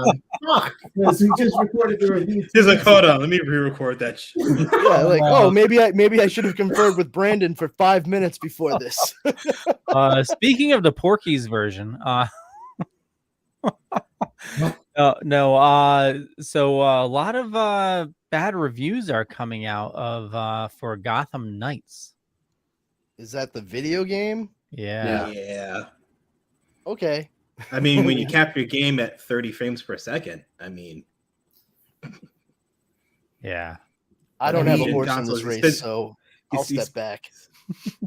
fuck. Because we just recorded the review. He's like, hold on, let me re-record that shit. Yeah, like, oh, maybe I should have conferred with Brandon for 5 minutes before this. Speaking of the Porky's version, so a lot of bad reviews are coming out of for Gotham Knights. Is that the video game? Yeah. Okay. I mean, when you cap your game at 30 frames per second, I mean, yeah. I don't have a horse in this race, so I'll step back.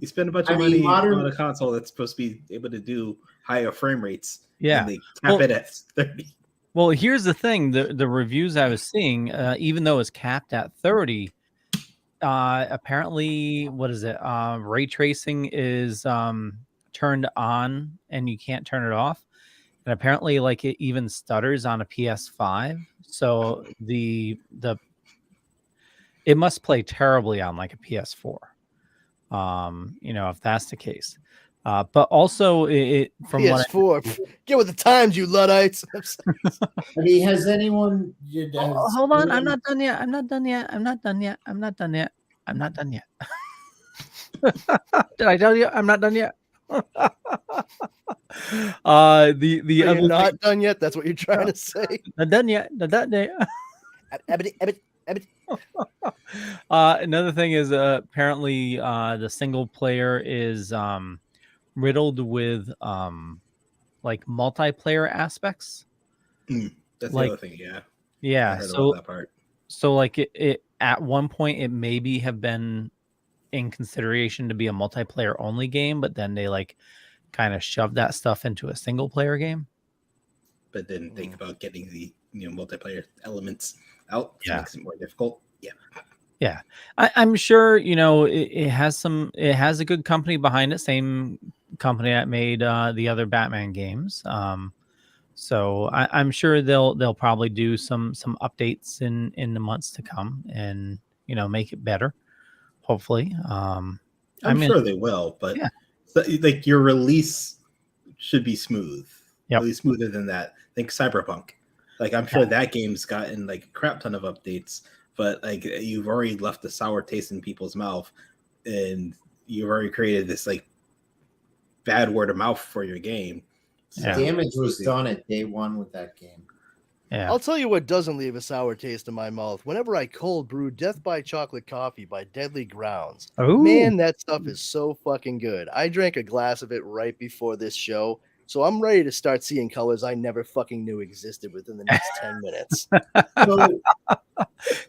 You spend a bunch of money on a console that's supposed to be able to do higher frame rates. Yeah. And they cap it at 30. Well, here's the thing: the reviews I was seeing, even though it's capped at 30, apparently, what is it? Ray tracing is turned on, and you can't turn it off. And apparently, like, it even stutters on a PS5. So it must play terribly on like a PS4. You know, if that's the case. But also, from PS4, get with the times, you Luddites. I mean, has anyone? Hold on, I'm not done yet. Did I tell you I'm not done yet? You're not done yet. That's what you're trying to say. Not done yet. Another thing is apparently the single player is riddled with like multiplayer aspects. That's like, the other thing, yeah. Yeah. So that part. So like it at one point it maybe have been in consideration to be a multiplayer only game, but then they like kind of shoved that stuff into a single player game. But didn't think about getting the multiplayer elements out. Yeah. Makes it more difficult. Yeah. Yeah. I'm sure, it has a good company behind it. Same company that made the other Batman games. So I'm sure they'll probably do some updates in the months to come and, make it better. Hopefully. I'm sure they will, but yeah. Like your release should be smooth. Yep. At least smoother than that. Think Cyberpunk. Like I'm sure that game's gotten like a crap ton of updates, but like you've already left a sour taste in people's mouth, and you've already created this like bad word of mouth for your game. So damage was done at day one with that game. Yeah. I'll tell you what doesn't leave a sour taste in my mouth. Whenever I cold brew Death by Chocolate Coffee by Deadly Grounds. Ooh. Man, that stuff is so fucking good. I drank a glass of it right before this show, so I'm ready to start seeing colors I never fucking knew existed within the next 10 minutes.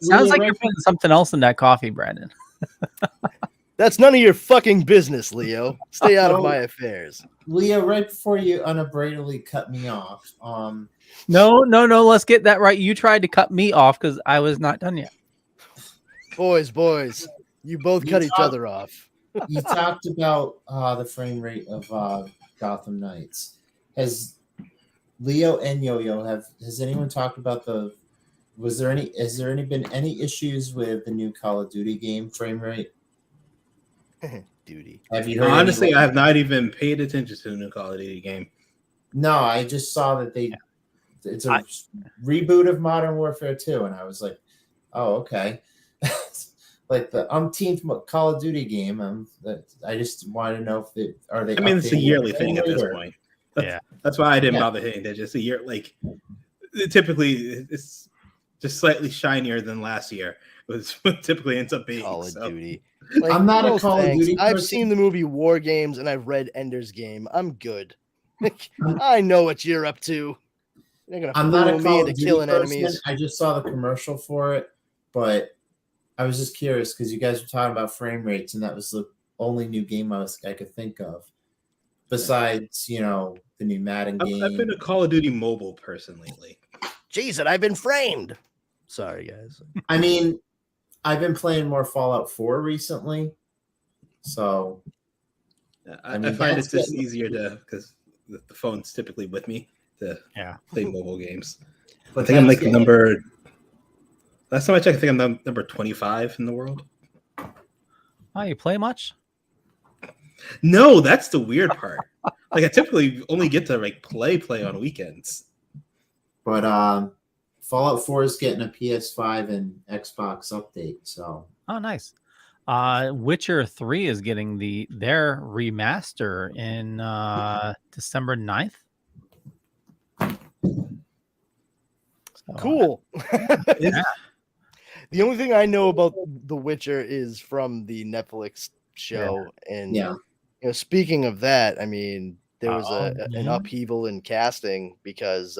Sounds like you're putting something else in that coffee, Brandon. That's none of your fucking business, Leo. Stay out of my affairs. Leo, right before you unabridedly cut me off. No. Let's get that right. You tried to cut me off because I was not done yet. Boys, you both cut each other off. You talked about the frame rate of Gotham Knights. Has Leo and Yo-Yo has anyone talked about has there been any issues with the new Call of Duty game frame rate? Duty. Have you heard? Honestly, I have not even paid attention to the new Call of Duty game. No, I just saw that it's a reboot of Modern Warfare 2, and I was like, oh, okay. Like the umpteenth Call of Duty game. I just want to know if are they. I mean, it's a yearly thing at this or, point. That's why I didn't bother hitting that. Just a year, like typically it's just slightly shinier than last year. Was what typically ends up being Call of Duty. Like, I'm not a Call of Duty person. I've seen the movie War Games and I've read Ender's Game. I'm good. I know what you're up to. You're gonna I'm not a me Call into of Duty killing person. enemies. I just saw the commercial for it, but I was just curious because you guys were talking about frame rates, and that was the only new game I could think of. Besides, the new Madden game. I've been a Call of Duty mobile person lately. Jeez, and I've been framed. Sorry, guys. I mean, I've been playing more Fallout 4 recently, so I find it's just easier because the phone's typically with me to play mobile games. But I think I'm like number. Last time I checked, I think I'm number 25 in the world. Oh, you play much? No, that's the weird part. Like I typically only get to like play on weekends. But Fallout 4 is getting a PS5 and Xbox update. So nice. Witcher 3 is getting their remaster in December 9th. So, cool. The only thing I know about The Witcher is from the Netflix show. And speaking of that, I mean, there was an upheaval in casting because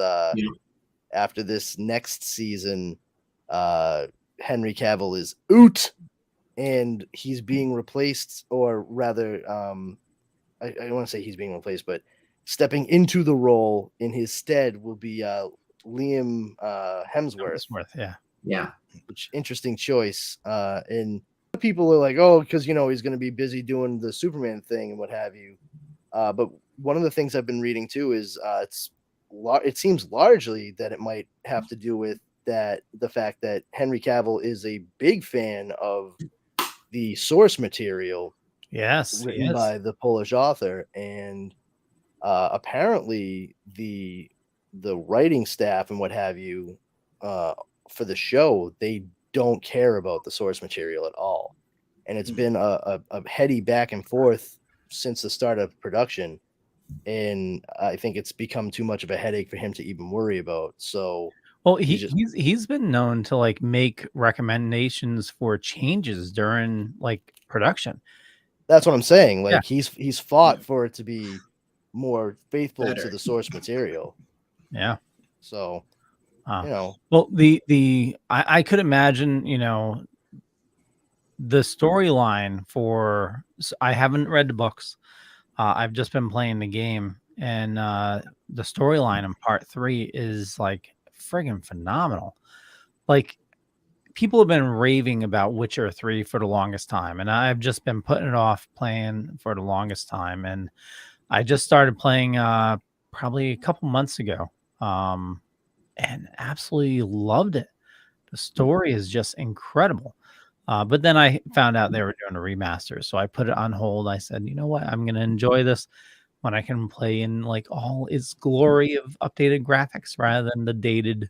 after this next season, Henry Cavill is out, and he's being replaced, or rather, I don't want to say he's being replaced, but stepping into the role in his stead will be Liam Hemsworth. Yeah. Which interesting choice. And people are like, oh, because he's going to be busy doing the Superman thing and what have you. But one of the things I've been reading too is it seems largely that it might have to do with the fact that Henry Cavill is a big fan of the source material. Yes, written by the Polish author, and apparently the writing staff and what have you for the show, they don't care about the source material at all, and it's been a heady back and forth since the start of production, and I think it's become too much of a headache for him to even worry about. So, well, he's been known to like make recommendations for changes during like production. That's what I'm saying. Like he's fought for it to be more faithful to the source material. Yeah. So, well, I could imagine, the storyline for. I haven't read the books. I've just been playing the game, and the storyline in part 3 is like friggin' phenomenal. Like, people have been raving about Witcher 3 for the longest time, and I've just been putting it off playing for the longest time. And I just started playing probably a couple months ago, and absolutely loved it. The story is just incredible. But then I found out they were doing a remaster, so I put it on hold. I said, you know what? I'm going to enjoy this when I can play in like all its glory of updated graphics rather than the dated,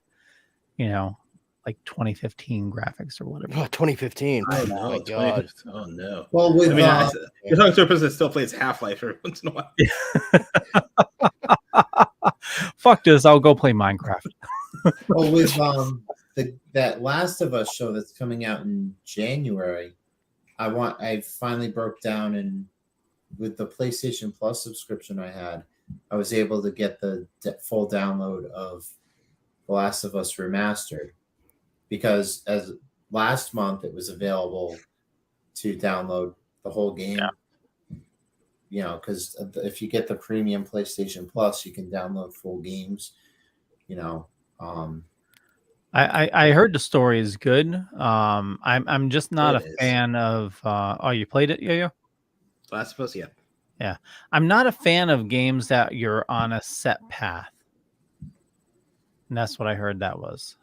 like 2015 graphics or whatever. Oh, 2015. Oh, no, my God. Oh, no. Well, with, you're talking to a person that still plays Half-Life every once in a while. Fuck this. I'll go play Minecraft. Well, with that Last of Us show that's coming out in January, I finally broke down, and with the PlayStation Plus subscription I had, I was able to get the full download of The Last of Us Remastered, because as last month it was available to download the whole game. Because if you get the premium PlayStation Plus, you can download full games. I heard the story is good. I'm just not It a is. fan of. Oh, you played it, Yo-Yo? Last of Us, yeah. Yeah, I'm not a fan of games that you're on a set path. And that's what I heard that was.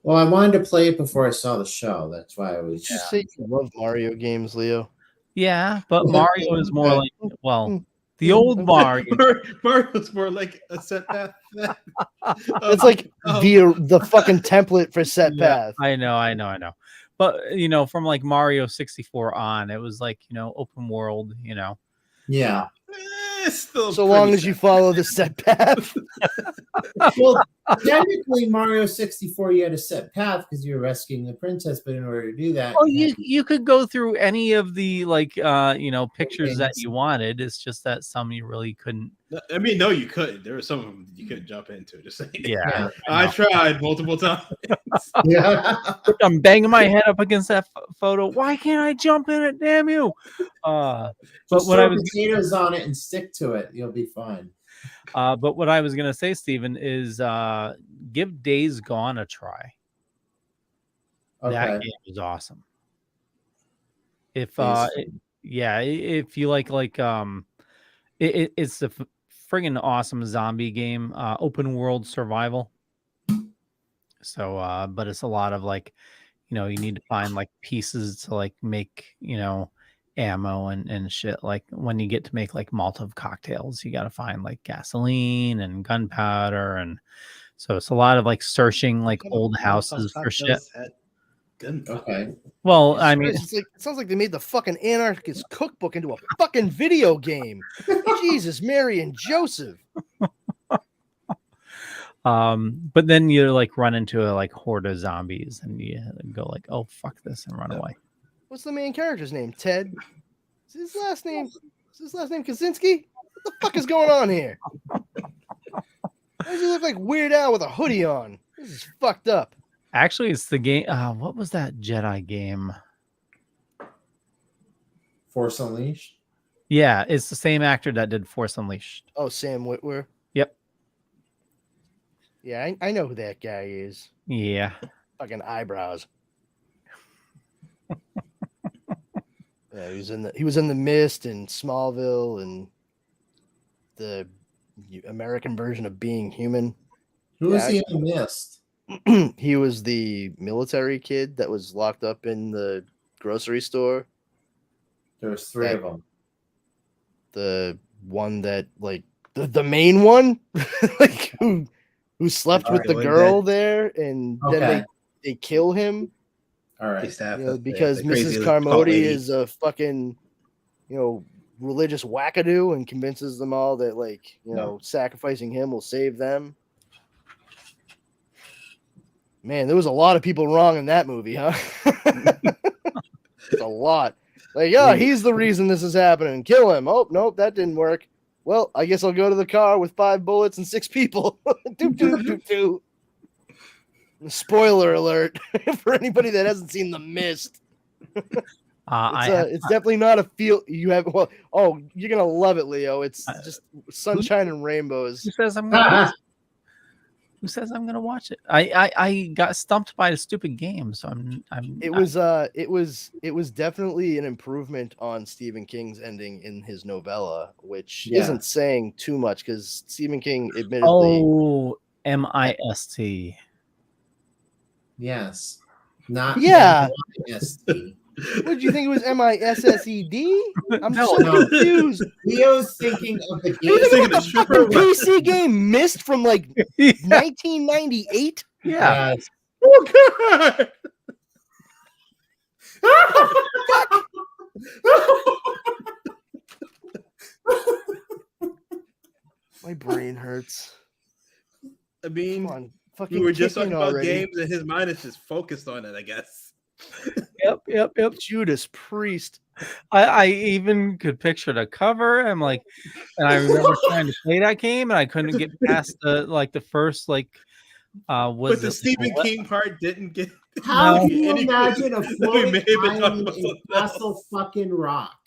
Well, I wanted to play it before I saw the show. That's why I was. Did you say you love Mario games, Leo? Yeah, but Mario is more like, well, the old Okay. Mario. Mario's more like a set path. It's like the fucking template for set Yeah, path. I know. But from like Mario 64 on, it was like open world. Yeah. Still So long as you follow the set path. Well, technically, Mario 64, you had a set path because you were rescuing the princess, but in order to do that, Well, you could go through any of the pictures that you wanted. It's just that some you really couldn't. I mean, no, you couldn't. There were some of them you couldn't jump into. Just saying. Yeah, I tried multiple times. Yeah. I'm banging my head up against that photo. Why can't I jump in it? Damn you! But Just what throw I was potatoes on it and stick to it. You'll be fine. but what I was gonna say, Steven, is give Days Gone a try. That Okay. game is awesome. If Days if you like it's a friggin' awesome zombie game, open world survival. So but it's a lot of you need to find pieces to make ammo and shit. Like when you get to make Molotov cocktails, you got to find gasoline and gunpowder, and so it's a lot of searching old houses for shit. Okay. Well, I mean, it sounds like they made the fucking anarchist cookbook into a fucking video game. Jesus, Mary and Joseph. but then you run into a horde of zombies, and you go oh fuck this and run away. What's the main character's name? Ted? Is his last name Kaczynski? What the fuck is going on here? Why does he look like Weird Al with a hoodie on? This is fucked up. Actually, it's the game. What was that Jedi game? Force Unleashed? Yeah, it's the same actor that did Force Unleashed. Oh, Sam Witwer. Yep. Yeah, I know who that guy is. Yeah. Fucking eyebrows. Yeah, he was in the Mist and Smallville and the American version of Being Human. Who was he in the Mist? He was the military kid that was locked up in the grocery store. There was three of them. The one that the main one, who slept with the girl there, and then they kill him. All right, because Mrs. Carmody is a fucking religious wackadoo and convinces them all that sacrificing him will save them. Man, there was a lot of people wrong in that movie, huh? A lot. He's the reason this is happening. Kill him. Oh, nope, that didn't work. Well, I guess I'll go to the car with 5 bullets and 6 people. Doop, doop, doop, doop. Spoiler alert for anybody that hasn't seen The Mist. It's definitely not a feel you have. Well, you're gonna love it, Leo. It's just sunshine and rainbows. Who says I'm gonna? Who says I'm gonna watch it? I got stumped by a stupid game, so It was definitely an improvement on Stephen King's ending in his novella, which isn't saying too much because Stephen King admittedly. Oh, MIST. Yes. Not MIST. What did you think it was? MISSED? I'm so confused. Leo's thinking of the game. The PC game Mist from 1998. Yeah. Oh god. My brain hurts. I mean, Come on, fucking we were just talking about already. games, and his mind is just focused on it, I guess. Yep. Judas Priest. I even could picture the cover. And I remember trying to play that game, and I couldn't get past the first but the Stephen King part didn't get. How can you imagine a floating island in Castle fucking Rock?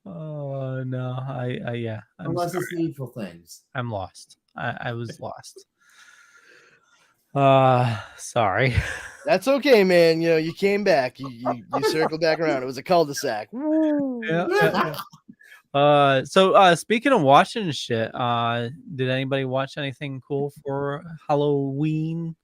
Oh no, yeah. Unless it's Needful Things. I'm lost. I was lost. Sorry. That's okay, man. You know, you came back. You circled back around. It was a cul-de-sac. Yeah. So speaking of watching shit, did anybody watch anything cool for Halloween?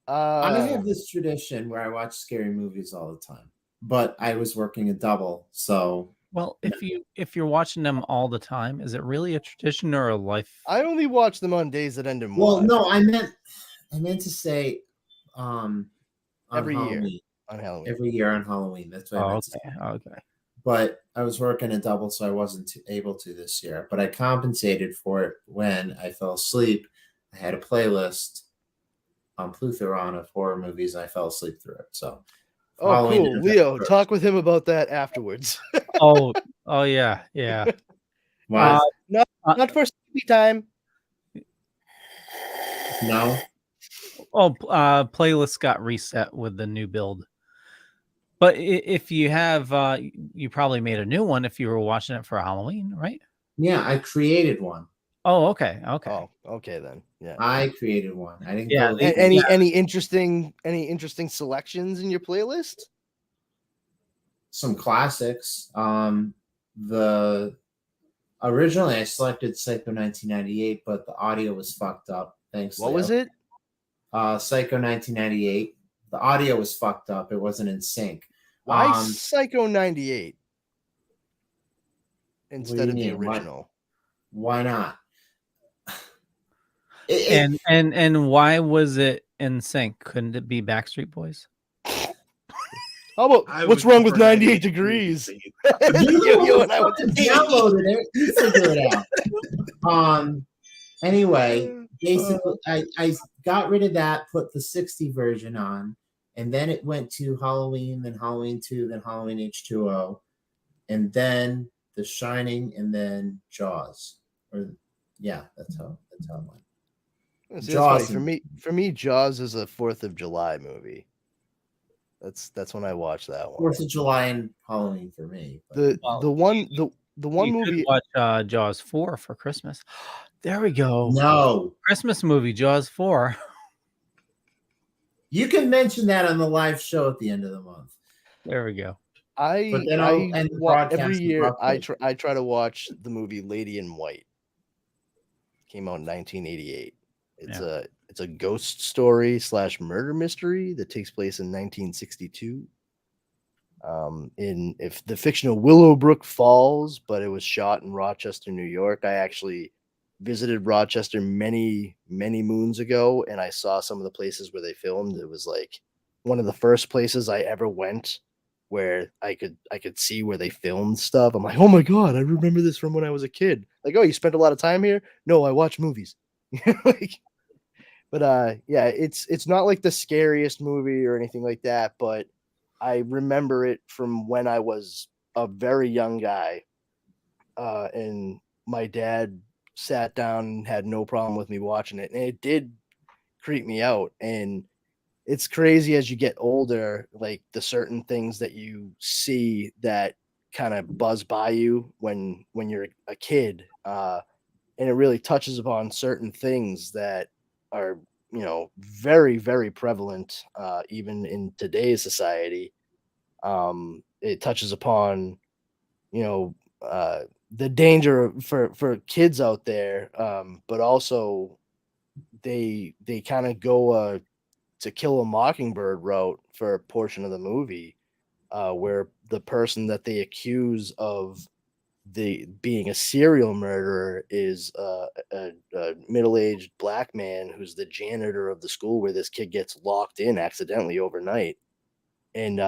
I have this tradition where I watch scary movies all the time, but I was working a double, so Well, if you're watching them all the time, is it really a tradition or a life? I only watch them on days that end in well, Y. no, I meant to say on Every year Halloween. on Halloween. Every year on Halloween. That's what I meant to say. Okay. But I was working a double, so I wasn't able to this year. But I compensated for it when I fell asleep. I had a playlist on Plutheron of horror movies. I fell asleep through it. So, Oh, Halloween cool. is Leo, first. talk with him about that afterwards. Oh yeah. What? Not for sleepy time. No. Playlist got reset with the new build. But if you have, you probably made a new one if you were watching it for Halloween, right? Yeah, I created one. Oh, okay. Oh, okay then. Yeah. I created one. I didn't Yeah, go. Any interesting selections in your playlist? Some classics. Originally I selected Psycho 1998, but the audio was fucked up. Thanks. What Leo. was it? Psycho 1998. The audio was fucked up. It wasn't in sync. Why Psycho 98 instead of the mean? original? Why not? And why was it in sync? Couldn't it be Backstreet Boys? How about what's wrong with 98 degrees? You and I went to downloaded it. You figure it out. Anyway, basically, I got rid of that, put the 60 version on, and then it went to Halloween, then Halloween 2, then Halloween H2O, and then The Shining, and then Jaws. That's how it went. See, that's funny. For me, Jaws is a 4th of July movie. That's when I watched that one. 4th of July and Halloween for me. The one movie. Could watch Jaws 4 for Christmas. There we go. No. Christmas movie, Jaws 4. You can mention that on the live show at the end of the month. There we go. Every year I try to watch the movie Lady in White. Came out in 1988. It's a ghost story / murder mystery that takes place in 1962. In the fictional Willowbrook Falls, but it was shot in Rochester, New York. I actually visited Rochester many moons ago, and I saw some of the places where they filmed. It was like one of the first places I ever went where I could see where they filmed stuff. I'm like, oh my god, I remember this from when I was a kid. Like, oh, you spent a lot of time here? No, I watch movies. But it's not like the scariest movie or anything like that, but I remember it from when I was a very young guy, and my dad sat down and had no problem with me watching it, and it did creep me out. And it's crazy as you get older, like the certain things that you see that kind of buzz by you when you're a kid, and it really touches upon certain things that are very, very prevalent even in today's society. It touches upon the danger for kids out there, but also they kind of go To Kill a Mockingbird route for a portion of the movie, where the person that they accuse of being a serial murderer is a middle-aged black man who's the janitor of the school where this kid gets locked in accidentally overnight. And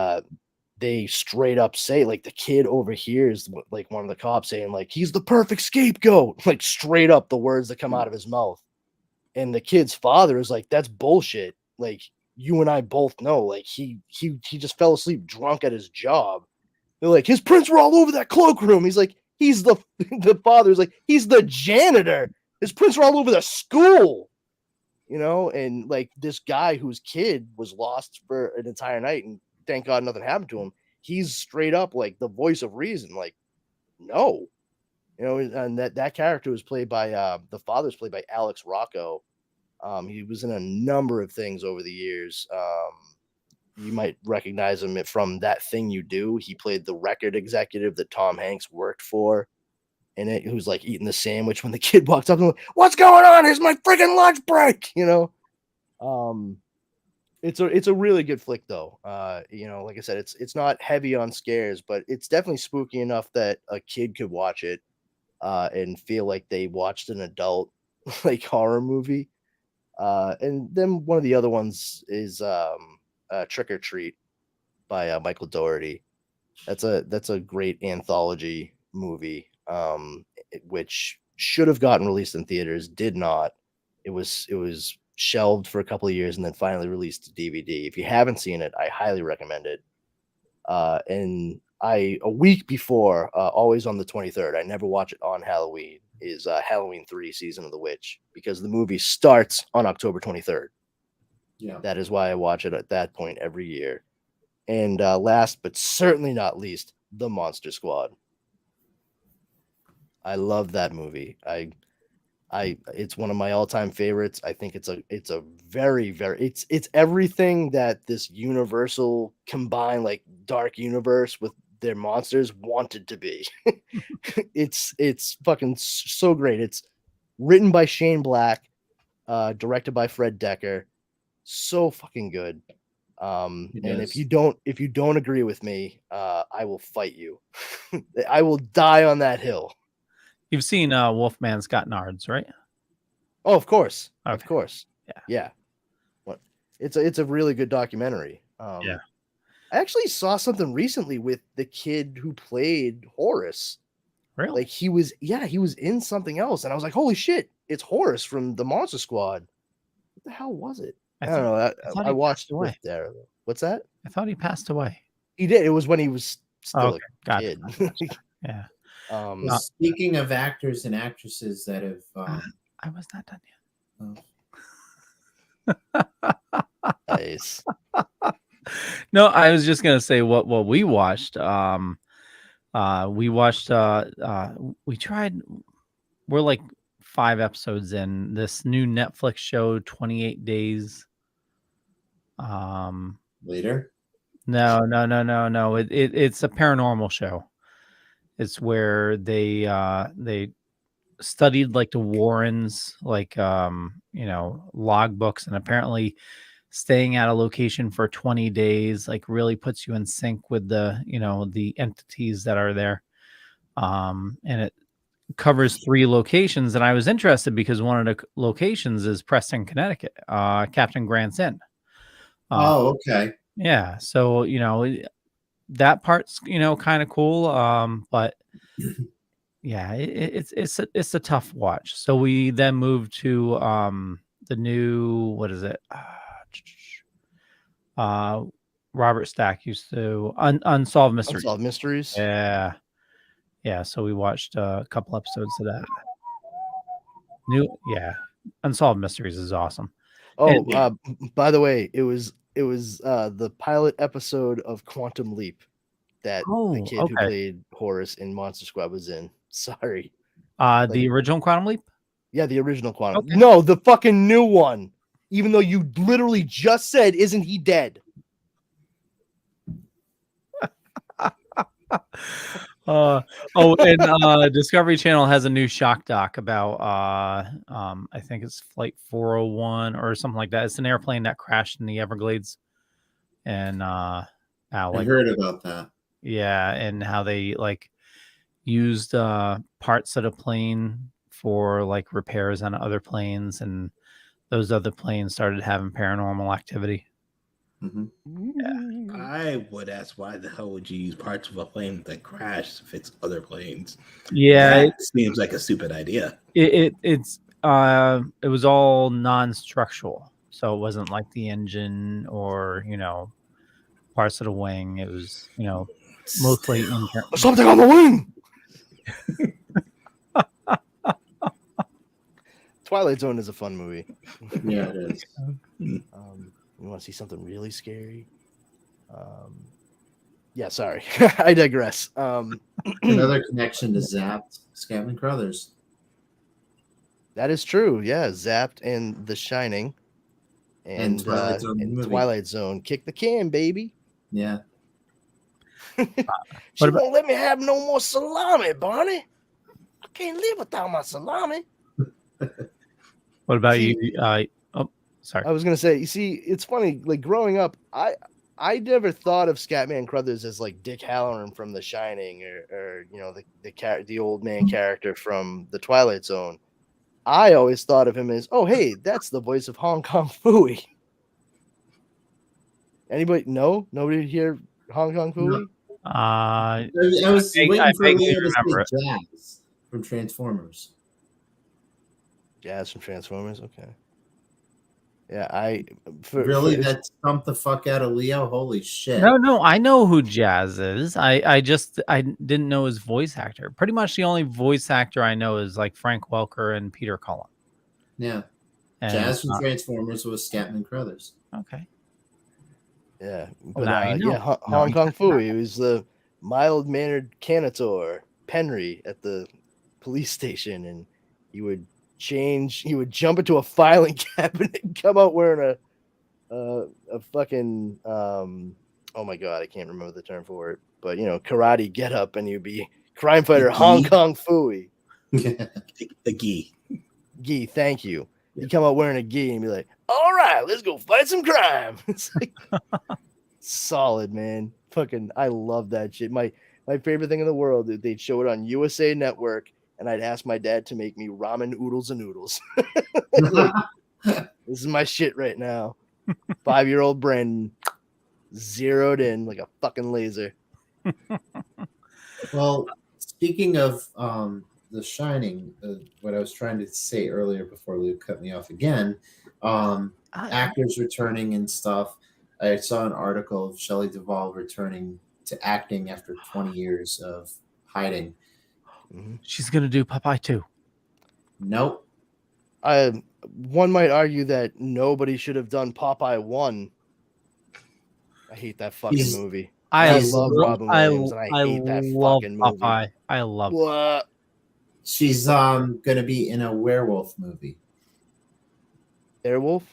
they straight up say, like, the kid overhears like one of the cops saying, like, he's the perfect scapegoat, like straight up the words that come out of his mouth. And the kid's father is like, that's bullshit. Like, you and I both know, like, he just fell asleep drunk at his job. They're like, his prints were all over that cloakroom. He's like, he's the father's like, he's the janitor. His prints were all over the school, and like this guy whose kid was lost for an entire night, and thank God nothing happened to him. He's straight up like the voice of reason. Like, no, and that character was played by the father's played by Alex Rocco. He was in a number of things over the years. You might recognize him from That Thing You Do. He played the record executive that Tom Hanks worked for in it, who's like eating the sandwich when the kid walks up and like, "What's going on? Here's my freaking lunch break," you know. It's a really good flick though. You know, like I said, it's not heavy on scares, but it's definitely spooky enough that a kid could watch it and feel like they watched an adult like horror movie. And then one of the other ones is Trick or Treat by Michael Dougherty. That's a great anthology movie, which should have gotten released in theaters, did not. It was shelved for a couple of years and then finally released to DVD. If you haven't seen it, I highly recommend it. And a week before, always on the 23rd, I never watch it on Halloween, is Halloween 3 Season of the Witch, because the movie starts on October 23rd. Yeah. That is why I watch it at that point every year. And last but certainly not least, The Monster Squad. I love that movie. It's one of my all-time favorites. I think it's a very, very it's everything that this Universal combined like dark universe with their monsters wanted to be. It's fucking so great. It's written by Shane Black, directed by Fred Decker. So fucking good. And if you don't agree with me, I will fight you. I will die on that hill. You've seen Wolfman's Got Nards, right? Oh, of course. Okay. Of course. Yeah. Yeah. What? It's a really good documentary. Yeah. I actually saw something recently with the kid who played Horace. Really? Like he was in something else, and I was like, holy shit, it's Horace from the Monster Squad. What the hell was it? I don't know. I watched it with there. What's that? I thought he passed away. He did. It was when he was still a kid. Yeah. Speaking of actors and actresses that have I was not done yet. Nice. No, I was just gonna say what we watched. We watched. We tried. We're like 5 episodes in this new Netflix show, 28 Days. Later. No. It's a paranormal show. It's where they studied like the Warrens, like logbooks, and apparently staying at a location for 20 days like really puts you in sync with the entities that are there. And it covers 3 locations, and I was interested because one of the locations is Preston, Connecticut, Captain Grant's Inn. Oh, okay. Yeah, so that part's kind of cool, but yeah, it's a tough watch. So we then moved to the new, what is it? Robert Stack used to Unsolved Mysteries. Unsolved Mysteries. Yeah. So we watched a couple episodes of that. Unsolved Mysteries is awesome. Oh, by the way, it was the pilot episode of Quantum Leap that the kid who played Horace in Monster Squad was in. Sorry. The original Quantum Leap? Yeah, the original Quantum. Okay. No, the fucking new one. Even though you literally just said, "Isn't he dead?" And Discovery Channel has a new shock doc about I think it's Flight 401 or something like that. It's an airplane that crashed in the Everglades, and I heard about that. Yeah, and how they like used parts of the plane for like repairs on other planes, and those other planes started having paranormal activity. Mm-hmm. Yeah. I would ask, why the hell would you use parts of a plane that crashed to fix other planes? Yeah, it seems like a stupid idea. It was all non-structural, so it wasn't like the engine or parts of the wing. It was mostly something on the wing. Twilight Zone is a fun movie. Yeah, it is. You want to see something really scary? Yeah, sorry. I digress. Another connection to Zapped, Scatman Crothers. That is true. Yeah, Zapped and The Shining, and Twilight Zone and movie. Twilight Zone. Kick the can, baby. Yeah. She won't let me have no more salami, Barney. I can't live without my salami. What about See, you? Oh, sorry. I was gonna say, you see, it's funny. Like growing up, I never thought of Scatman Crothers as like Dick Halloran from The Shining, or you know the old man character from the Twilight Zone. I always thought of him as, oh hey, that's the voice of Hong Kong Phooey. Anybody? No, nobody hear Hong Kong Phooey? I was waiting for vaguely Leo to remember say Jazz from Transformers. Jazz from Transformers. Okay. Yeah, Really, that stumped the fuck out of Leo. Holy shit! No, I know who Jazz is. I didn't know his voice actor. Pretty much the only voice actor I know is like Frank Welker and Peter Cullen. Yeah, And, Jazz from Transformers was Scatman Crothers. Okay. Yeah, Well, but now you know. yeah, Hong Kong Phooey. He was the mild-mannered Canator Penry at the police station, and he would jump into a filing cabinet and come out wearing a fucking oh my god, I can't remember the term for it, but you know, karate get up, and you'd be crime fighter Hong Kong Phooey. A gi. Thank you. You come out wearing a gi and be like, all right, let's go fight some crime. It's like solid, man. Fucking, I love that shit. My favorite thing in the world, they'd show it on USA Network, and I'd ask my dad to make me ramen oodles and noodles. Like, this is my shit right now. 5-year-old Brandon zeroed in like a fucking laser. Well, speaking of The Shining, what I was trying to say earlier before Luke cut me off again, actors returning and stuff. I saw an article of Shelley Duvall returning to acting after 20 years of hiding. She's gonna do Popeye 2. Nope. One might argue that nobody should have done Popeye 1. I hate that fucking movie. I love Robin Williams, and I hate that love fucking movie. Popeye. I love What? She's gonna be in a werewolf movie. Werewolf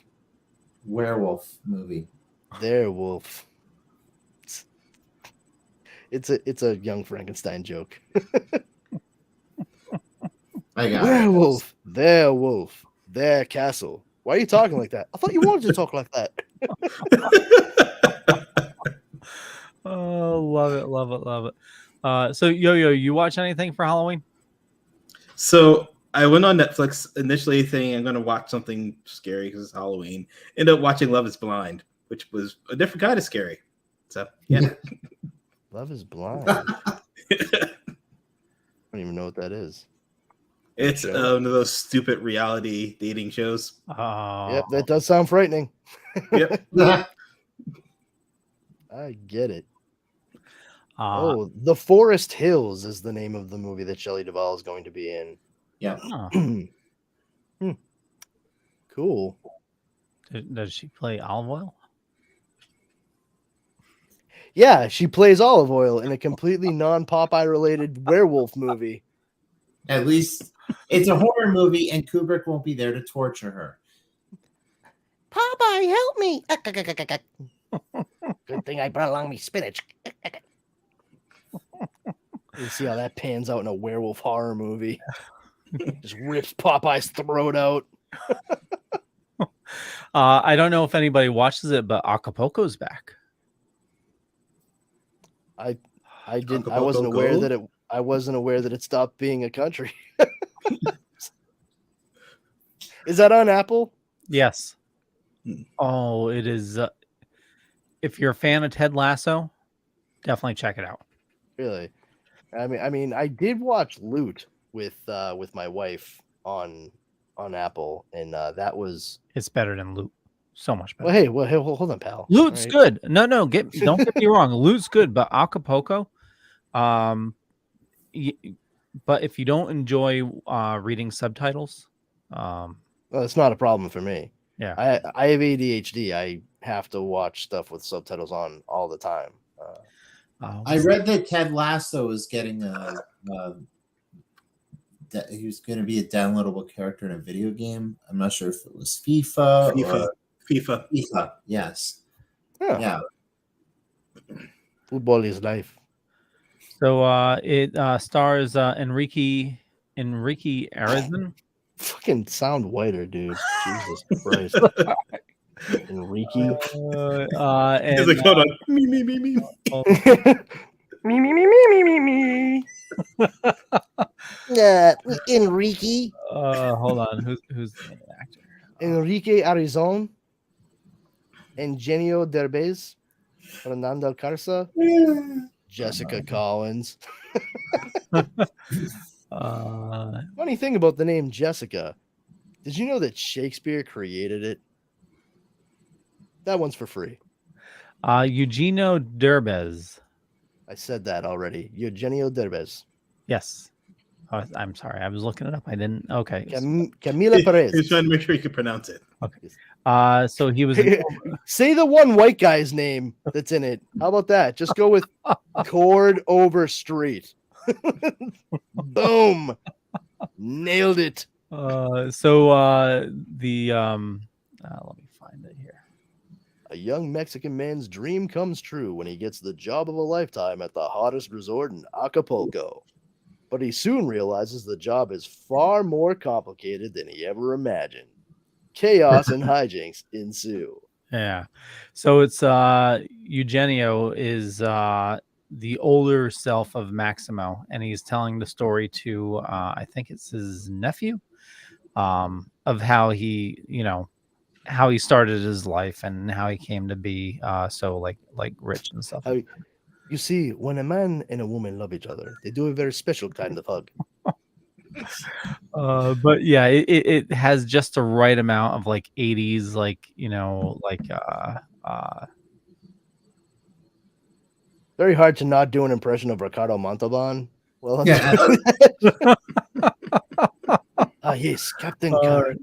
movie. Werewolf. It's a Young Frankenstein joke. I got werewolf, their wolf, their castle. Why are you talking like that? I thought you wanted to talk like that. Oh, love it. So Yo-Yo, you watch anything for Halloween? So I went on Netflix initially thinking I'm going to watch something scary because it's Halloween. Ended up watching Love is Blind, which was a different kind of scary. So, yeah. Love is Blind. I don't even know what that is. It's one of those stupid reality dating shows. Oh. Yep, that does sound frightening. Yep. I get it. The Forest Hills is the name of the movie that Shelley Duvall is going to be in. Yeah. Cool. Does she play Olive Oil? Yeah, she plays Olive Oil in a completely non-Popeye related werewolf movie. At least it's a horror movie, and Kubrick won't be there to torture her. Popeye, help me. Good thing I brought along me spinach. You see how that pans out in a werewolf horror movie. Just rips Popeye's throat out. I don't know if anybody watches it, but Acapulco's back. I didn't. I Acapulco wasn't aware Gold? that it. I wasn't aware that it stopped being a country. Is that on Apple? Yes. Oh, it is. If you're a fan of Ted Lasso, definitely check it out. Really? I mean, I did watch Loot with my wife on Apple, and that was. It's better than Loot. So much better. Well, hey, hold on, pal. Loot's All right. good. No, don't get me wrong. Loot's good, but Acapulco, but if you don't enjoy reading subtitles, well, it's not a problem for me. Yeah, I have ADHD. I have to watch stuff with subtitles on all the time. I read that Ted Lasso is getting a he was going to be a downloadable character in a video game. I'm not sure if it was FIFA. FIFA. Yes. Yeah. Football is life. So it stars Enrique Arizin. Fucking sound whiter, dude. Jesus Christ. Enrique. And hold on. Me. Me. Yeah, Enrique. Hold on. Who's the actor? Enrique Arizon. Eugenio Derbez. Fernando Carza. Jessica Collins. Funny thing about the name Jessica. Did you know that Shakespeare created it? That one's for free. Eugenio Derbez. I said that already. Eugenio Derbez. Yes. Oh, I'm sorry. I was looking it up. I didn't. Okay. Camila Perez. He was trying to make sure you could pronounce it. Okay. So he was. Say the one white guy's name that's in it. How about that? Just go with Cord Overstreet. Boom. Nailed it. Let me find it here. A young Mexican man's dream comes true when he gets the job of a lifetime at the hottest resort in Acapulco. But he soon realizes the job is far more complicated than he ever imagined. Chaos and hijinks ensue. Yeah. So it's Eugenio is the older self of Maximo, and he's telling the story to I think it's his nephew, of how he, how he started his life and how he came to be so like rich and stuff. You see, when a man and a woman love each other, they do a very special kind of hug. But yeah, it has just the right amount of like 80s, very hard to not do an impression of Ricardo Montalban. Well, yeah. Yes, Captain Kirk.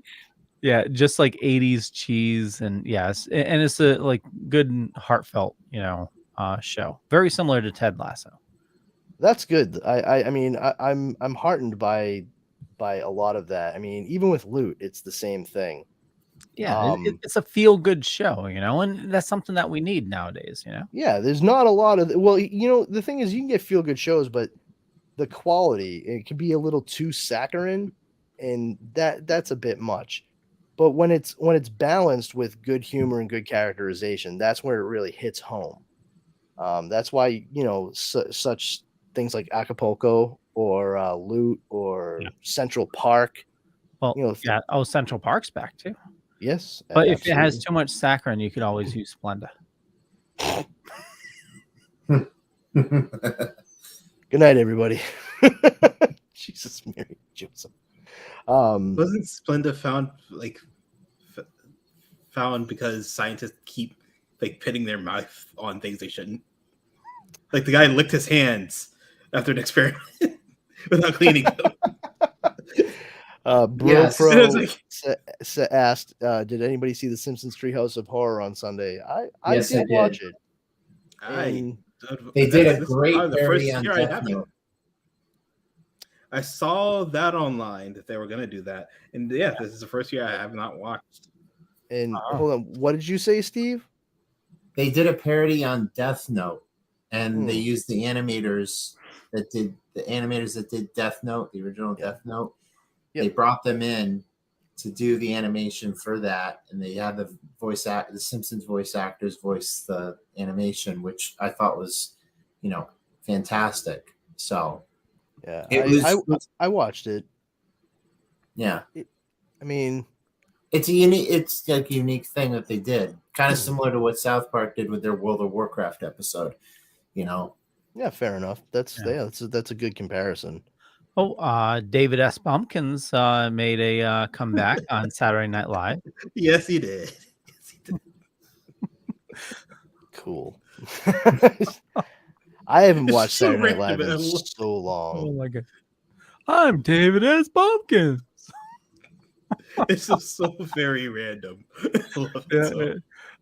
Yeah, just like 80s cheese, and yes, and it's a like good and heartfelt, show. Very similar to Ted Lasso. That's good. I'm heartened by a lot of that. I mean, even with Loot, it's the same thing. Yeah, it's a feel-good show, and that's something that we need nowadays, Yeah, there's not a lot of the thing is you can get feel-good shows, but the quality, it can be a little too saccharine, and that's a bit much. But when it's balanced with good humor and good characterization, that's where it really hits home. That's why such things like Acapulco or Loot or Central Park. Well, Central Park's back too. Yes, but if it has too much saccharin, you could always use Splenda. Good night, everybody. Jesus, Mary Joseph. Wasn't Splenda found because scientists keep pitting their mouth on things they shouldn't? Like the guy licked his hands after an experiment without cleaning them. Asked, did anybody see The Simpsons Treehouse of Horror on Sunday? I Yes, did I watch did. it. They did a great parody on Death Note. I saw that online that they were going to do that, and yeah, this is the first year I have not watched. And hold on, what did you say, Steve? They did a parody on Death Note, and they used the animators that did Death Note, the original Death Note. Yep. They brought them in to do the animation for that, and they had the Simpsons voice actors voice the animation, which I thought was, fantastic. So, yeah, I watched it. Yeah, it's a unique thing that they did, kind of similar to what South Park did with their World of Warcraft episode. Yeah, fair enough. That's a good comparison. Oh, David S. Pumpkins made a comeback on Saturday Night Live. Yes, he did. Cool. I haven't watched Saturday Night Live in so long. Oh my god! I'm David S. Pumpkins. It's just so very random.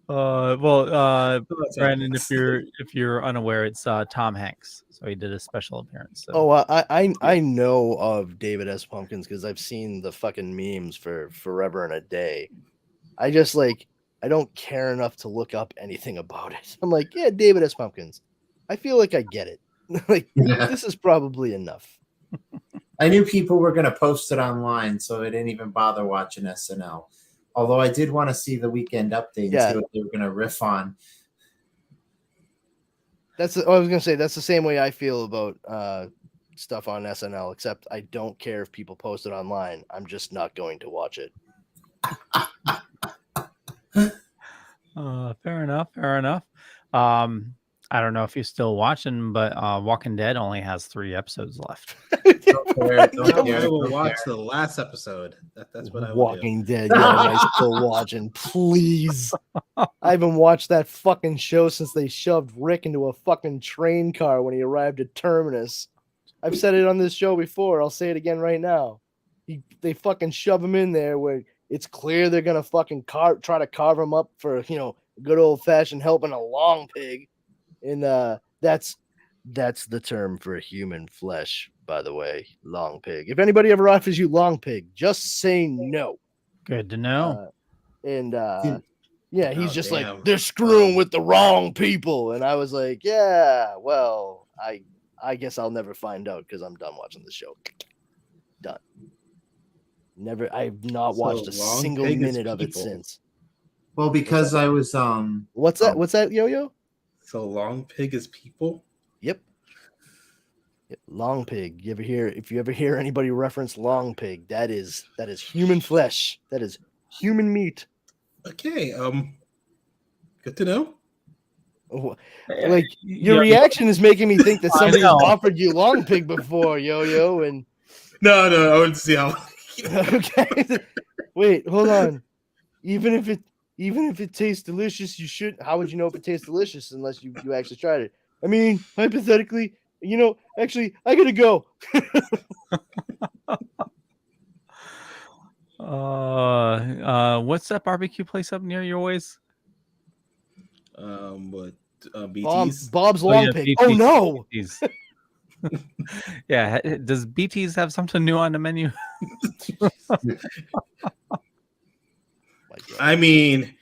Brandon, if you're unaware, it's Tom Hanks. So he did a special appearance. So. Oh, I know of David S. Pumpkins because I've seen the fucking memes for forever and a day. I just I don't care enough to look up anything about it. I'm like, yeah, David S. Pumpkins. I feel like I get it. This is probably enough. I knew people were going to post it online, so I didn't even bother watching SNL. Although I did want to see the Weekend Update and see what they were going to riff on. I was going to say, that's the same way I feel about stuff on SNL, except I don't care if people post it online. I'm just not going to watch it. Fair enough. I don't know if you're still watching, but Walking Dead only has 3 episodes left. I will watch the last episode. That's what I will Walking Dead, guys, I'm still watching. Please. I haven't watched that fucking show since they shoved Rick into a fucking train car when he arrived at Terminus. I've said it on this show before. I'll say it again right now. They fucking shove him in there where it's clear they're gonna fucking try to carve him up for good old fashioned helping a long pig. And that's the term for human flesh, by the way, long pig. If anybody ever offers you long pig, just say no. Good to know. He's just like, they're screwing with the wrong people. And I was like, yeah, well, I guess I'll never find out because I'm done watching the show. Done. I've not watched a single minute of it since. Well, because I was What's that? What's that, Yo-Yo? So long pig is people? Yep. Long pig. If you ever hear anybody reference long pig, that is human flesh. That is human meat. Okay. Good to know. Your reaction is making me think that somebody offered you long pig before, Yo-Yo, and No, I wouldn't see how. Okay. Wait, hold on. Even if it tastes delicious, you should. How would you know if it tastes delicious unless you actually tried it? I mean, hypothetically, actually, I gotta go. What's that barbecue place up near your ways? BT's? Bob's Long Pig. Oh no. BT's. Yeah, does BT's have something new on the menu? I mean,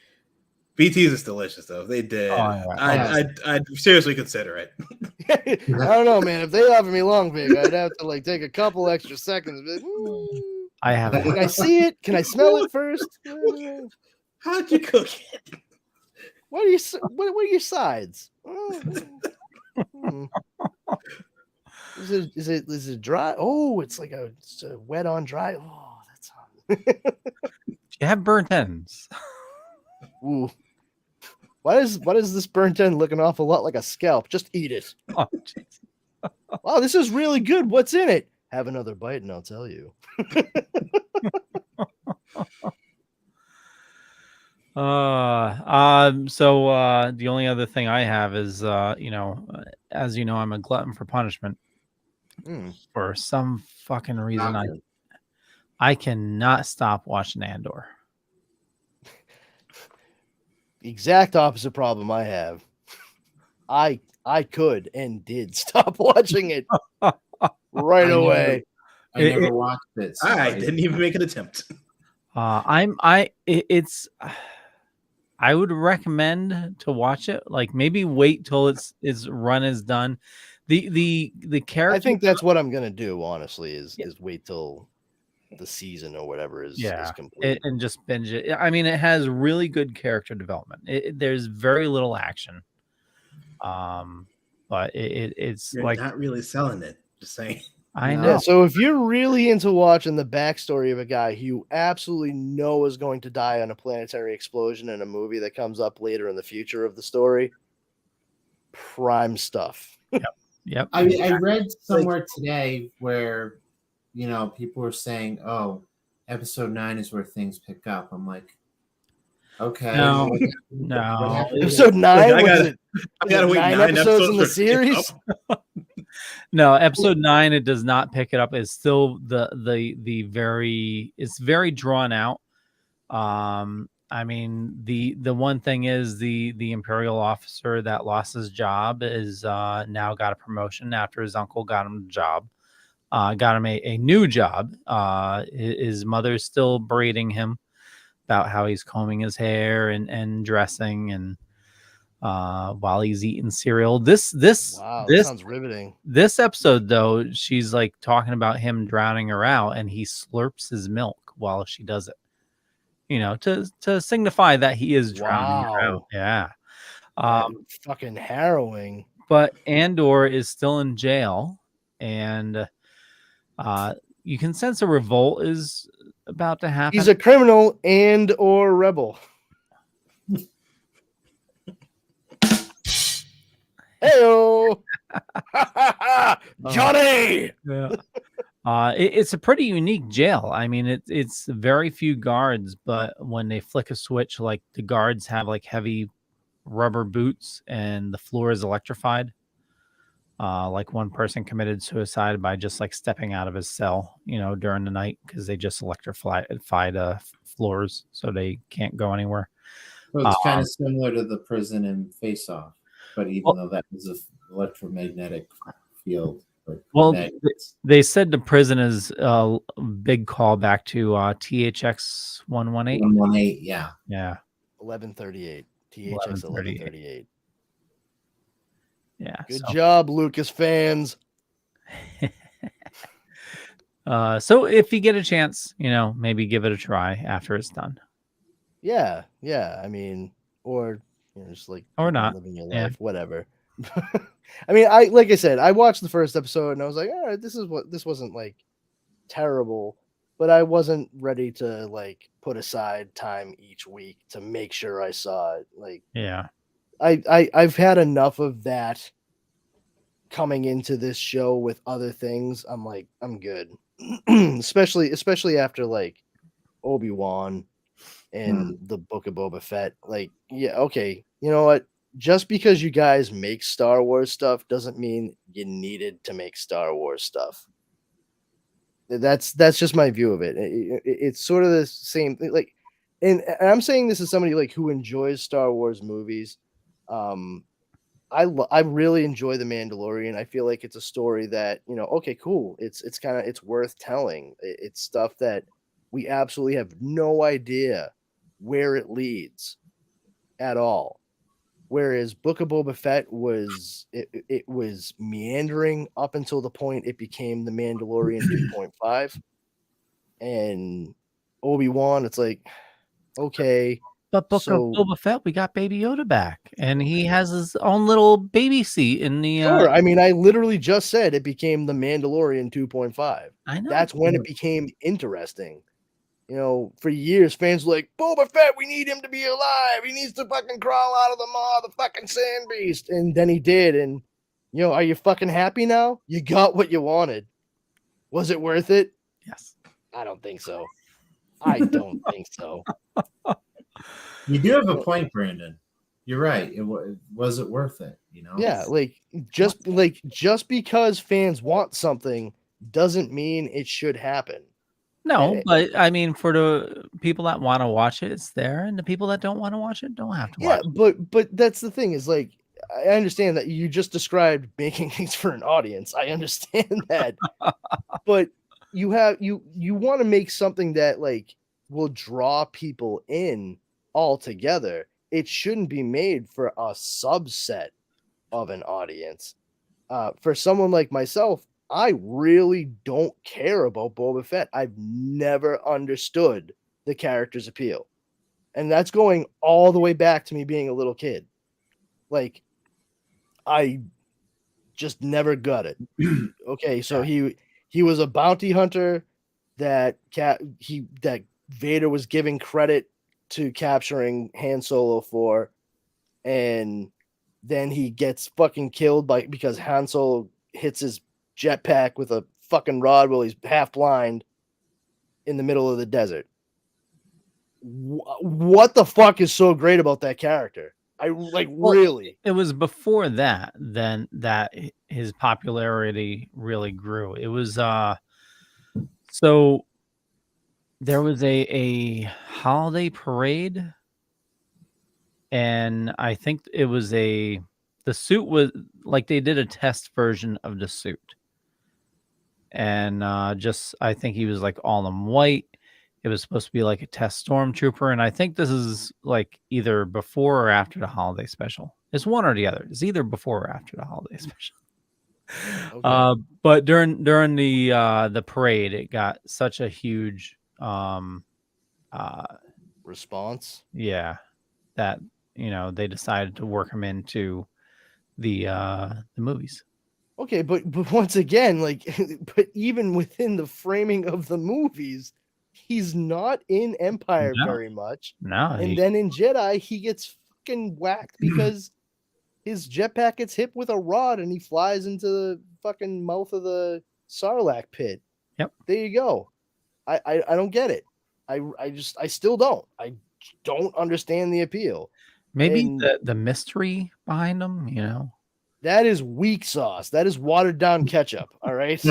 BT's is delicious though. If they did, I'd seriously consider it. I don't know, man. If they offer me long pig, I'd have to take a couple extra seconds. But, I haven't. Can I see it? Can I smell it first? How'd you cook it? What are your sides? Is it dry? Oh, it's a wet on dry. Oh, that's hot. You have burnt ends. Ooh. Why is this burnt end looking an awful lot like a scalp? Just eat it. Oh, wow, this is really good. What's in it? Have another bite and I'll tell you. So the only other thing I have is as you know, I'm a glutton for punishment. For some fucking reason I cannot stop watching Andor. Exact opposite problem I have. I could and did stop watching it right away. I never watched it. So I didn't even make an attempt. I would recommend to watch it. Maybe wait till its run is done. The character. I think that's what I'm gonna do. Honestly, is wait till the season or whatever is complete and just binge it. I mean, it has really good character development. There's very little action, but it's You're not really selling it. Just saying. I know. Yeah, so if you're really into watching the backstory of a guy who you absolutely know is going to die on a planetary explosion in a movie that comes up later in the future of the story, prime stuff. Yep. I mean, I read somewhere today where, people were saying, "Oh, episode 9 is where things pick up." I'm like, okay. No. Episode 9. I gotta wait 9 episodes in the series. No, episode 9. It does not pick it up. It's still it's very drawn out. I I mean, the one thing is the Imperial officer that lost his job is now got a promotion after his uncle got him a job. Got him a new job. His mother's still berating him about how he's combing his hair and dressing and while he's eating cereal. Wow, that sounds riveting. This episode though, she's like talking about him drowning her out, and he slurps his milk while she does it. You know, to signify that he is drowning her out. Wow. Yeah. That's fucking harrowing. But Andor is still in jail, and you can sense a revolt is about to happen. He's a criminal and or rebel. Heyo, Johnny. Yeah. It's a pretty unique jail. I mean, it's very few guards, but when they flick a switch, like the guards have like heavy rubber boots, and the floor is electrified. Like one person committed suicide by just like stepping out of his cell, you know, during the night because they just electrified floors, so they can't go anywhere. So it's kind of similar to the prison in Face Off, but even though that was an electromagnetic field. Well, they said the prison is a big callback to THX 118. 118, yeah. Yeah. 1138. THX 1138. Yeah. Good job, Lucas fans. So if you get a chance, you know, maybe give it a try after it's done. Yeah. I mean, or just like or not living your life, whatever. I mean, like I said, I watched the first episode and I was like, all right, this wasn't like terrible, but I wasn't ready to like put aside time each week to make sure I saw it. Like, yeah, I've had enough of that coming into this show with other things. I'm like, I'm good. especially after like Obi-Wan and the Book of Boba Fett. Like, yeah, okay, you know what? Just because you guys make Star Wars stuff doesn't mean you needed to make Star Wars stuff. That's just my view of it. It's sort of the same thing. Like, and I'm saying this as somebody like who enjoys Star Wars movies. I really enjoy The Mandalorian. I feel like it's a story that, you know, okay, cool. It's worth telling. It's stuff that we absolutely have no idea where it leads at all. Whereas Book of Boba Fett was it was meandering up until the point it became The Mandalorian 2.5, and Obi-Wan, it's like, okay. But Book of Boba Fett, we got Baby Yoda back, and he has his own little baby seat in the. Sure, I mean, I literally just said it became The Mandalorian 2.5. I know. That's when it became interesting. You know, for years, fans were like, Boba Fett, we need him to be alive. He needs to fucking crawl out of the maw of the fucking sand beast. And then he did. And, you know, are you fucking happy now? You got what you wanted. Was it worth it? Yes. I don't think so. I don't think so. You do have a point, Brandon. You're right. Was it worth it? You know? Yeah, just because fans want something doesn't mean it should happen. No, but I mean, for the people that want to watch it, it's there, and the people that don't want to watch it don't have to watch it. But that's the thing is, like, I understand that you just described making things for an audience. I understand that, but you want to make something that like will draw people in altogether. It shouldn't be made for a subset of an audience. For someone like myself, I really don't care about Boba Fett. I've never understood the character's appeal. And that's going all the way back to me being a little kid. Like, I just never got it. Okay, so he was a bounty hunter that Vader was giving credit to capturing Han Solo for, and then he gets fucking killed because Han Solo hits his jetpack with a fucking rod while he's half blind in the middle of the desert. What the fuck is so great about that character? Really. It was before that then that his popularity really grew. It was so there was a holiday parade and I think it was the suit was like they did a test version of the suit. And I think he was like all in white. It was supposed to be like a test stormtrooper, and I think this is like either before or after the holiday special. It's one or the other. It's either before or after the holiday special. Okay. But during the parade, it got such a huge response. Yeah, that they decided to work him into the movies. Okay, but once again, like, but even within the framing of the movies, he's not in Empire very much. No, And then in Jedi, he gets fucking whacked because his jetpack gets hit with a rod and he flies into the fucking mouth of the Sarlacc pit. Yep. There you go. I don't get it. I still don't. I don't understand the appeal. Maybe And the mystery behind him, that is weak sauce. That is watered down ketchup. All right.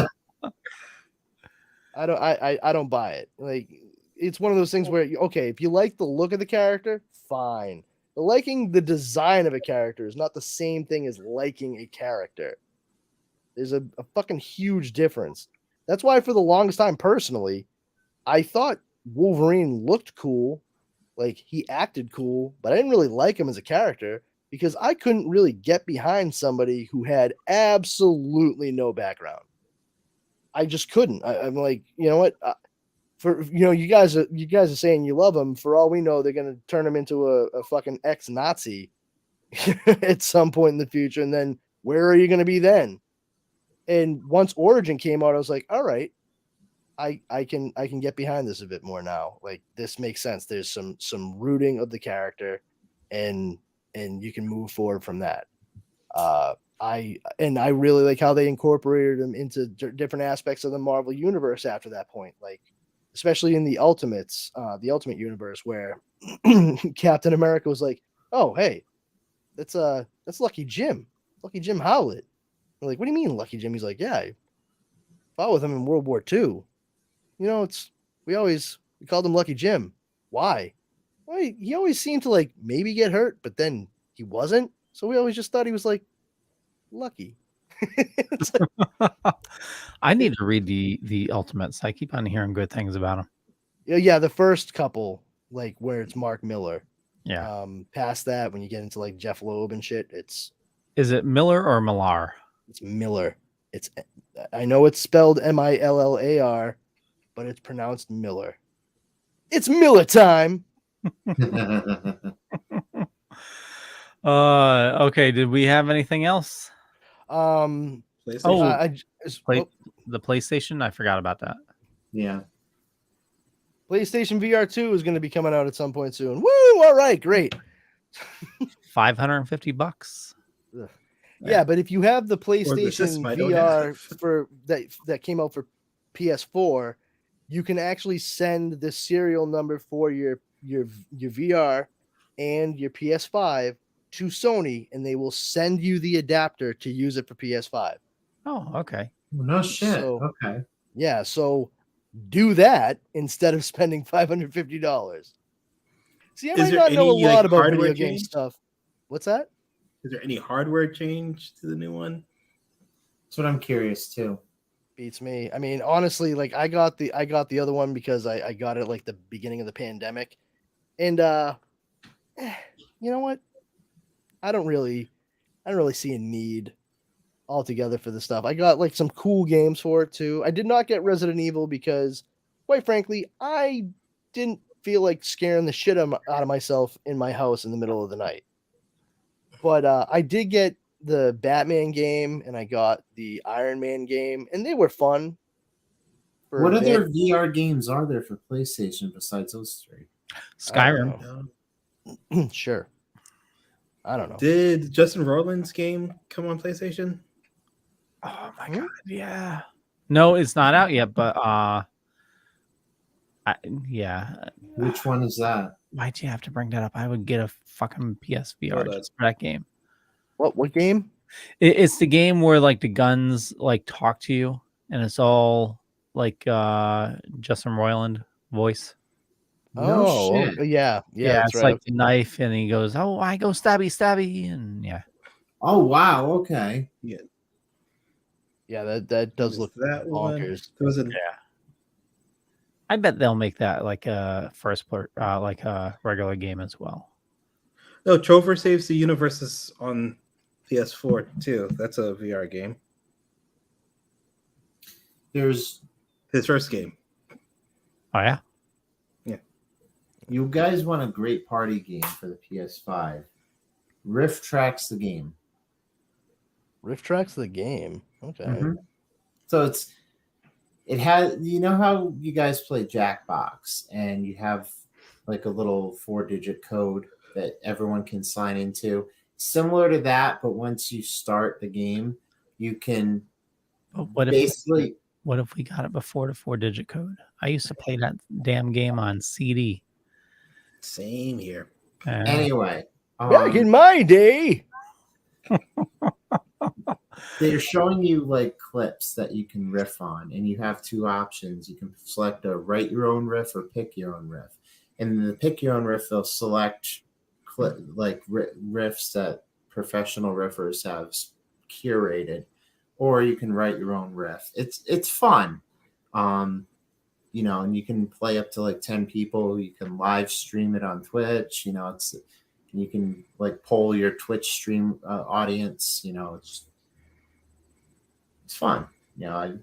I don't buy it. Like, it's one of those things where okay, if you like the look of the character, fine. But liking the design of a character is not the same thing as liking a character. There's a fucking huge difference. That's why for the longest time, personally, I thought Wolverine looked cool. Like, he acted cool, but I didn't really like him as a character because I couldn't really get behind somebody who had absolutely no background. I just couldn't. I'm like, you know what? You guys are saying you love him. For all we know, they're gonna turn him into a fucking ex-Nazi at some point in the future. And then where are you gonna be then? And once Origin came out, I was like, all right, I can get behind this a bit more now. Like, this makes sense. There's some rooting of the character, and you can move forward from that. I really like how they incorporated him into different aspects of the Marvel universe after that point, like especially in the Ultimate universe, where Captain America was like, "Oh, hey, that's Lucky Jim Howlett." I'm like, "What do you mean, Lucky Jim?" He's like, "Yeah, I fought with him in World War II. We called him Lucky Jim. Why? Well, he always seemed to like maybe get hurt, but then he wasn't. So we always just thought he was like lucky." I need to read the Ultimates. I keep on hearing good things about them. Yeah, the first couple, like where it's Mark Miller. Yeah. Past that, when you get into like Jeff Loeb and shit, Is it Miller or Millar? It's Miller. I know it's spelled Millar, but it's pronounced Miller. It's Miller time. Okay. Did we have anything else? PlayStation. The PlayStation. I forgot about that. Yeah. PlayStation VR 2 is going to be coming out at some point soon. Woo! All right, great. $550. Yeah, but if you have the PlayStation VR for that came out for PS4, you can actually send the serial number for your VR and your PS5 to Sony, and they will send you the adapter to use it for PS5. Oh, okay. No shit. So, okay. Yeah, so do that instead of spending $550. See, I might not know a lot about video game stuff. What's that? Is there any hardware change to the new one? That's what I'm curious too. Beats me. I mean, honestly, like I got the other one because I got it like the beginning of the pandemic, and you know what? I don't really see a need altogether for this stuff. I got like some cool games for it too. I did not get Resident Evil because, quite frankly, I didn't feel like scaring the shit out of myself in my house in the middle of the night. But I did get the Batman game and I got the Iron Man game, and they were fun. What other VR games are there for PlayStation besides those three? Skyrim. Sure. I don't know. Did Justin Roiland's game come on PlayStation? Oh my god, yeah. No, it's not out yet, but yeah. Which one is that? Why'd you have to bring that up? I would get a fucking PSVR just for that game. What game? It's the game where like the guns like talk to you, and it's all like Justin Roiland voice. No Oh, shit. yeah, Yeah, that's it's right. like the knife, and he goes, "Oh, I go stabby, stabby," and yeah. Oh wow. Okay. Yeah, Yeah, that does look that one. bonkers. There was a I bet they'll make that like a like a regular game as well. no Trover Saves the Universes on PS4 too. That's a VR game. There's His first game. Oh yeah. You guys want a great party game for the PS5. Rift Tracks the game. Rift Tracks the game. Okay. Mhm. So it has, you know how you guys play Jackbox and you have like a little 4-digit code that everyone can sign into, similar to that, but once you start the game, you can But what if basically what if we got it before the 4-digit code? I used to play that damn game on CD. Same here. anyway. Back in my day. They're showing you like clips that you can riff on, and you have two options. You can select a write your own riff or pick your own riff. And the pick your own riff, they'll select riffs that professional riffers have curated, or you can write your own riff. It's fun, and you can play up to like 10 people. You can live stream it on Twitch. You can like poll your Twitch stream audience. It's fun. I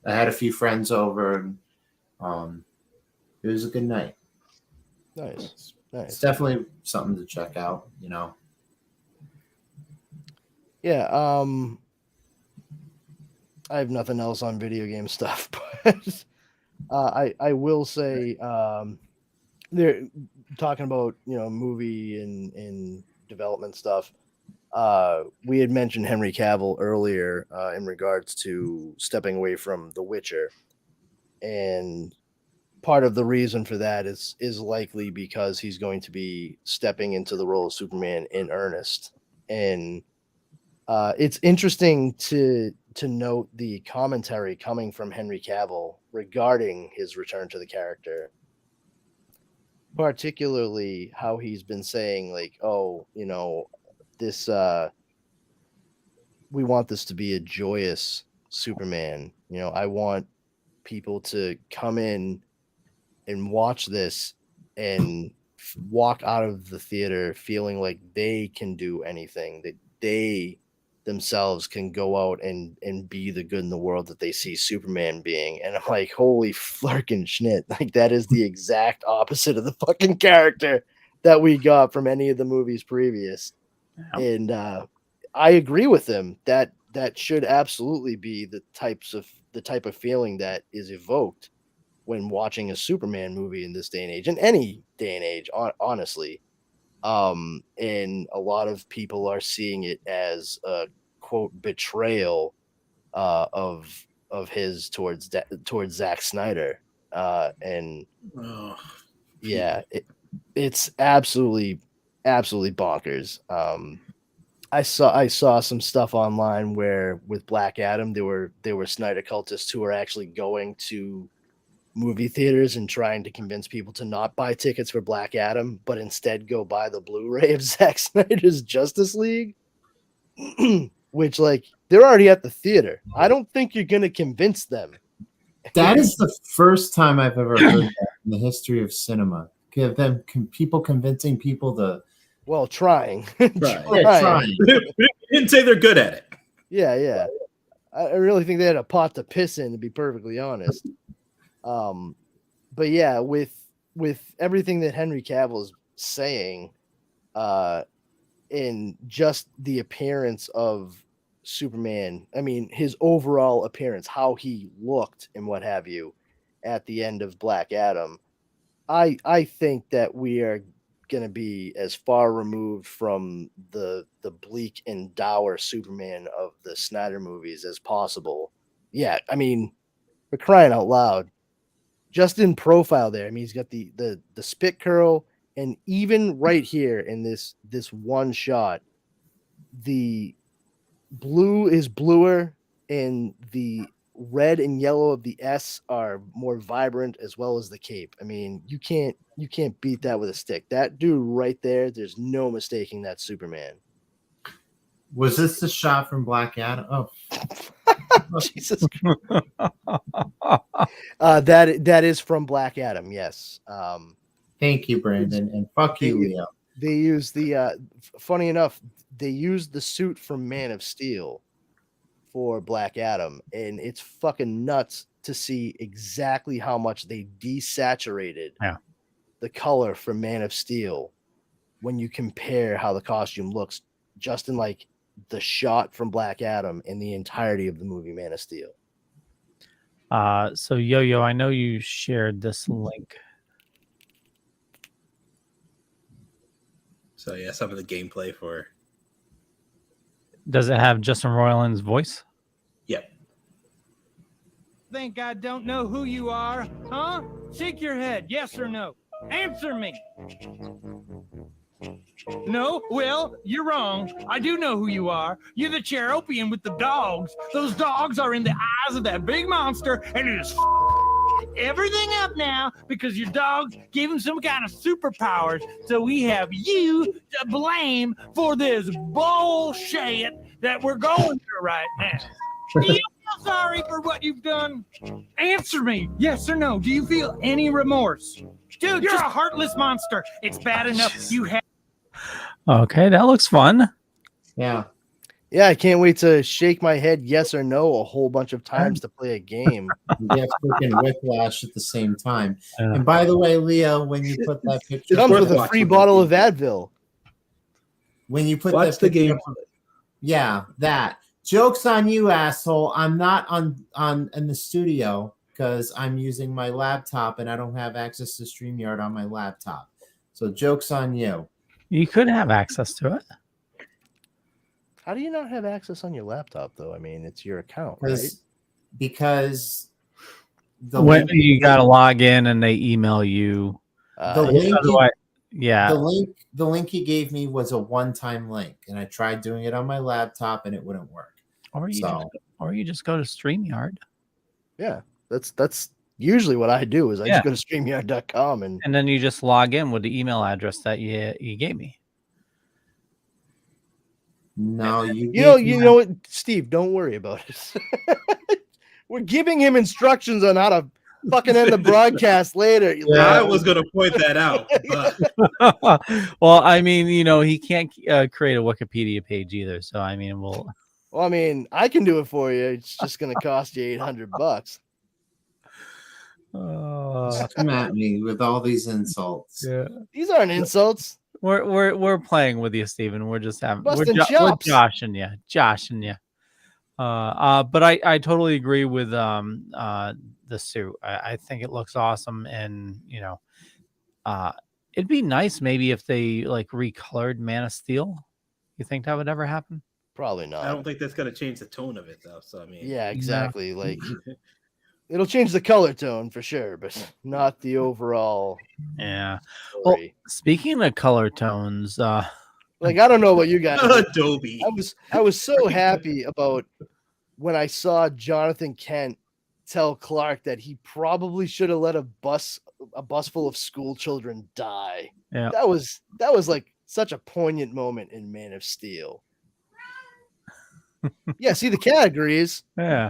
had a few friends over, and it was a good night. Nice. It's definitely something to check out. Yeah. I have nothing else on video game stuff, but I will say they're talking about movie and development stuff. We had mentioned Henry Cavill earlier in regards to stepping away from The Witcher, and part of the reason for that is likely because he's going to be stepping into the role of Superman in earnest. And it's interesting to note the commentary coming from Henry Cavill regarding his return to the character, particularly how he's been saying like, this we want this to be a joyous Superman. I want people to come in and watch this and walk out of the theater feeling like they can do anything, that they themselves can go out and be the good in the world that they see Superman being. And I'm like, holy flirkin' schnitt. Like, that is the exact opposite of the fucking character that we got from any of the movies previous. And I agree with him that should absolutely be the type of feeling that is evoked when watching a Superman movie in this day and age, in any day and age, honestly. And a lot of people are seeing it as a quote betrayal of his towards Zack Snyder. And yeah, it's absolutely bonkers. I saw some stuff online where with Black Adam there were Snyder cultists who were actually going to movie theaters and trying to convince people to not buy tickets for Black Adam, but instead go buy the Blu-ray of Zack Snyder's Justice League, which, like, they're already at the theater. I don't think you're going to convince them. That is the first time I've ever heard that in the history of cinema. People convincing people to... Well, trying. Trying. You didn't say they're good at it. Yeah. I really think they had a pot to piss in, to be perfectly honest. But yeah, with everything that Henry Cavill is saying, in just the appearance of Superman, I mean, his overall appearance, how he looked and what have you at the end of Black Adam, I think that we are going to be as far removed from the bleak and dour Superman of the Snyder movies as possible. Yeah, I mean, we're crying out loud. Just in profile there, I mean, he's got the spit curl, and even right here in this one shot, the blue is bluer in the red and yellow of the S are more vibrant, as well as the cape. I mean, you can't beat that with a stick. That dude right there, there's no mistaking that Superman. Was this the shot from Black Adam? Oh, Jesus Christ. That is from Black Adam. Yes. Thank you, Brandon, and fuck you, Leo. They used the funny enough, they used the suit from Man of Steel for Black Adam, and it's fucking nuts to see exactly how much they desaturated the color from Man of Steel when you compare how the costume looks just in like the shot from Black Adam in the entirety of the movie Man of Steel. So Yo-Yo, I know you shared this link. So yeah, some of the gameplay for. Does it have Justin Roiland's voice? Yep. Think I don't know who you are, huh? Shake your head, yes or no. Answer me. No? Well, you're wrong. I do know who you are. You're the Cheropian with the dogs. Those dogs are in the eyes of that big monster, and it is everything up now because your dogs gave him some kind of superpowers. So we have you to blame for this bullshit that we're going through right now. Do you feel sorry for what you've done? Answer me, yes or no. Do you feel any remorse? Dude, you're a heartless monster. It's bad enough you have. Okay, that looks fun. Yeah. Yeah, I can't wait to shake my head yes or no a whole bunch of times to play a game. You have freaking whiplash at the same time. And by the way, Leo, when you put that picture, It comes with a free bottle of Advil. When you put Watch that the picture game. yeah, that. Joke's on you, asshole. I'm not in the studio because I'm using my laptop and I don't have access to StreamYard on my laptop. So joke's on you. You could have access to it. How do you not have access on your laptop, though? I mean, it's your account, right? Because when you got to log in and they email you. The link he gave me was a one-time link, and I tried doing it on my laptop, and it wouldn't work. Or you just go to StreamYard. Yeah, that's usually what I do. Is I just go to StreamYard.com and then you just log in with the email address that you gave me. No, you know what, Steve? Don't worry about it. We're giving him instructions on how to fucking end the broadcast later. Yeah, I was going to point that out. But... Well, I mean, he can't create a Wikipedia page either. So, I mean, Well, I mean, I can do it for you. It's just going to cost you $800. Come at me with all these insults. Yeah, these aren't insults. We're playing with you, Steven. We're just having we're joshing you. But I totally agree with the suit. I think it looks awesome, and it'd be nice maybe if they like recolored Man of Steel. You think that would ever happen? Probably not. I don't think that's going to change the tone of it, though. So I mean, yeah, exactly. Like it'll change the color tone for sure, but not the overall. Yeah. Well, speaking of color tones, like I don't know what you guys. Adobe. I was so happy about when I saw Jonathan Kent tell Clark that he probably should have let a bus full of school children die. Yeah. That was like such a poignant moment in Man of Steel. Yeah, see the categories. Yeah.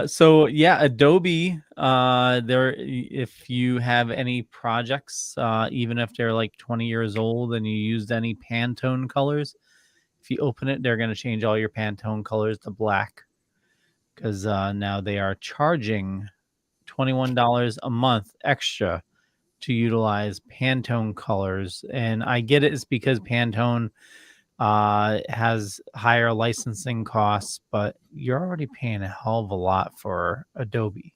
So yeah, Adobe, if you have any projects, even if they're like 20 years old and you used any Pantone colors, if you open it, they're going to change all your Pantone colors to black because now they are charging $21 a month extra to utilize Pantone colors. And I get it. It's because Pantone has higher licensing costs, but you're already paying a hell of a lot for Adobe.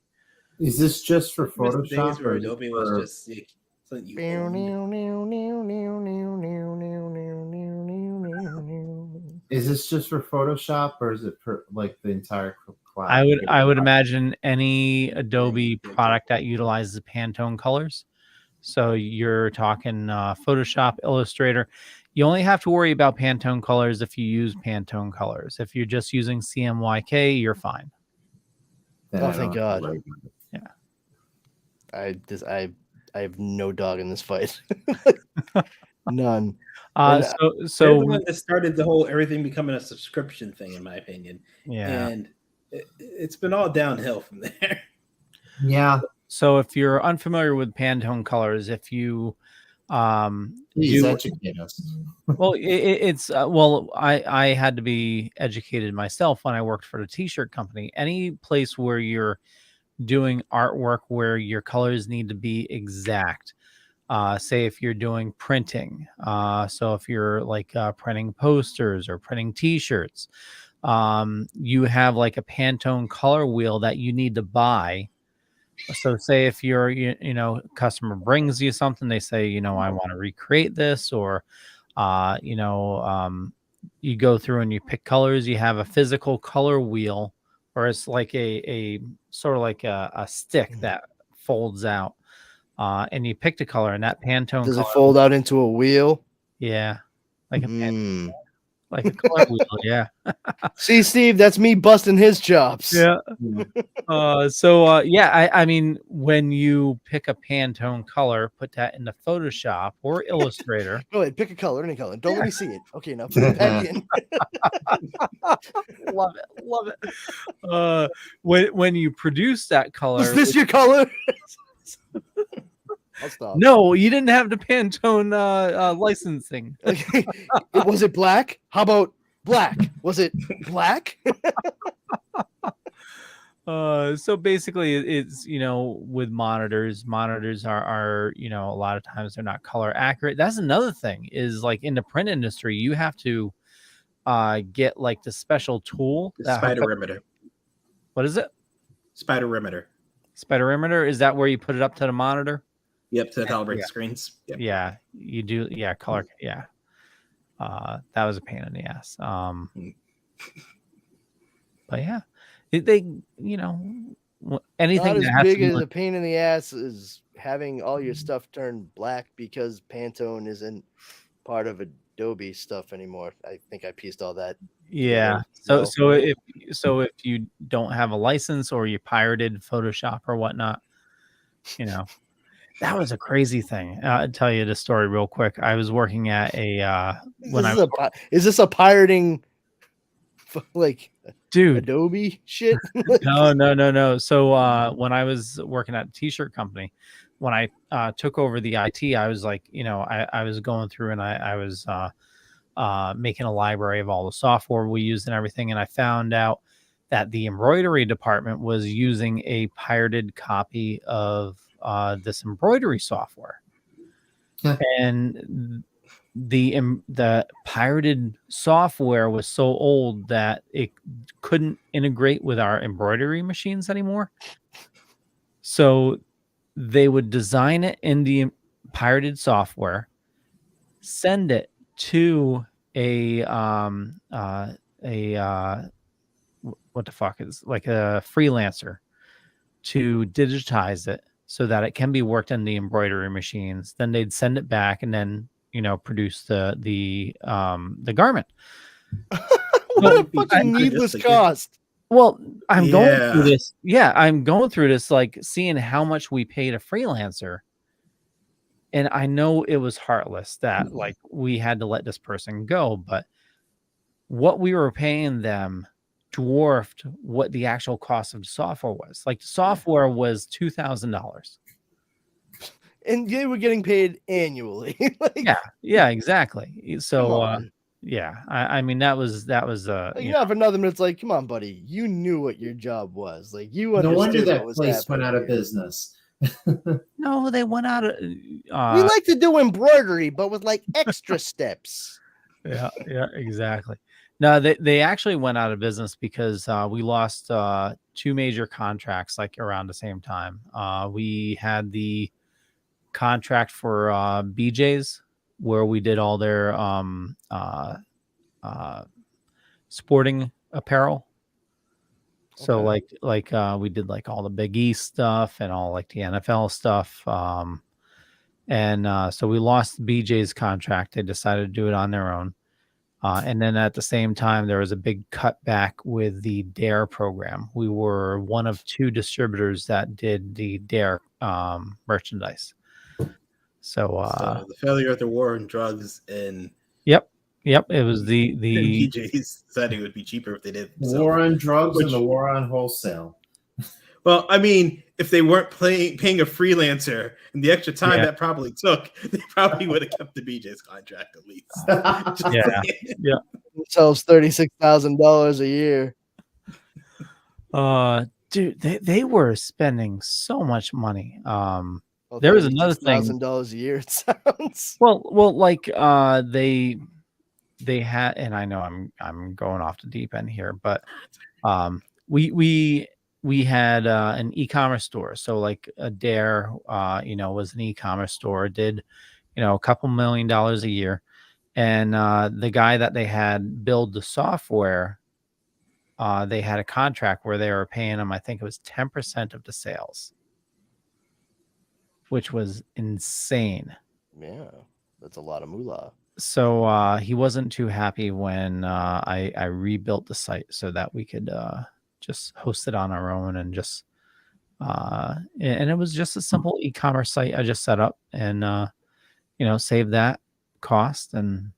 Is this just for Photoshop or Adobe was just something you Is this just for Photoshop or is it for like the entire class? I would imagine any Adobe product that utilizes Pantone colors. So you're talking Photoshop, Illustrator. You only have to worry about Pantone colors if you use Pantone colors. If you're just using CMYK, you're fine. then Oh, I thank don't have to God. worry about it. I have no dog in this fight. None. They're the one that started the whole everything becoming a subscription thing, in my opinion. Yeah. And it's been all downhill from there. Yeah. So if you're unfamiliar with Pantone colors, if you Please educate us. well, it's well, I had to be educated myself when I worked for the t-shirt company. Any place where you're doing artwork where your colors need to be exact. Say if you're doing printing, so if you're like printing posters or printing t-shirts, you have like a Pantone color wheel that you need to buy. So say if you're, customer brings you something, they say, I want to recreate this, or, you go through and you pick colors, you have a physical color wheel, or it's like a sort of like a stick that folds out, and you pick the color, and that Pantone Does it color, fold out into a wheel? yeah, like a like a color wheel, yeah. See, Steve, that's me busting his chops. Yeah. I mean, when you pick a Pantone color, put that into Photoshop or Illustrator. Go ahead, pick a color, any color. Don't let me see it. Okay, now put it back in. Love it. When you produce that color, Is this your color? I'll stop. No, you didn't have the Pantone licensing. Okay. Was it black? How about black? Was it black? So basically it's, with monitors are, a lot of times they're not color accurate. That's another thing is like in the print industry, you have to get like the special tool. The Spiderimeter. What is it? Spiderimeter. Spiderimeter. Is that where you put it up to the monitor? Yep, to calibrate screens. Yep. Yeah, you do. Yeah, color. Yeah. That was a pain in the ass. But yeah, they, anything Not as that has big to be as like, a pain in the ass is having all your stuff turn black because Pantone isn't part of Adobe stuff anymore. I think I pieced all that. yeah. together. So if you don't have a license or you pirated Photoshop or whatnot, that was a crazy thing. I'll tell you the story real quick. I was working at is this a pirating like dude Adobe shit? No. So when I was working at a t-shirt company, when I took over the IT, I was like, I was going through and I was making a library of all the software we used and everything, and I found out that the embroidery department was using a pirated copy of this embroidery software. And the pirated software was so old that it couldn't integrate with our embroidery machines anymore. So they would design it in the pirated software, send it to what the fuck is like a freelancer to digitize it so that it can be worked in the embroidery machines. Then they'd send it back and then, produce the garment. What a fucking needless cost. Well, I'm going through this. Yeah, I'm going through this, like seeing how much we paid a freelancer. And I know it was heartless that like we had to let this person go, but what we were paying them dwarfed what the actual cost of the software was. Like the software was $2,000. And they were getting paid annually. Yeah, exactly. So I mean that was for nothing, but it's like, come on, buddy, you knew what your job was. Like you No wonder understood that what was place went out of here. business. No, they went out of We like to do embroidery, but with like extra steps. Yeah, exactly. No, they actually went out of business because we lost two major contracts like around the same time. We had the contract for BJ's where we did all their sporting apparel. So like we did like all the Big East stuff and all like the NFL stuff. So we lost BJ's contract. They decided to do it on their own. And then at the same time, there was a big cutback with the Dare program. We were one of 2 distributors that did the Dare merchandise. So the failure of the war on drugs and yep, it was the PJs said it would be cheaper if they did war on drugs and the war on wholesale. Well, I mean, if they weren't paying a freelancer and the extra time that probably took, they probably would have kept the BJ's contract at least. Yeah. Themselves $36,000 a year. Dude, they were spending so much money. There was another thing. $36,000 a year. It sounds. Well, like they had, and I know I'm going off the deep end here, but we had an e-commerce store. So like a Dare, was an e-commerce store, did, a couple $1 million a year. And the guy that they had build the software, they had a contract where they were paying him, I think it was 10% of the sales, which was insane. Yeah, that's a lot of moolah. So he wasn't too happy when I rebuilt the site so that we could just host it on our own and just and it was just a simple e-commerce site I just set up and save that cost. And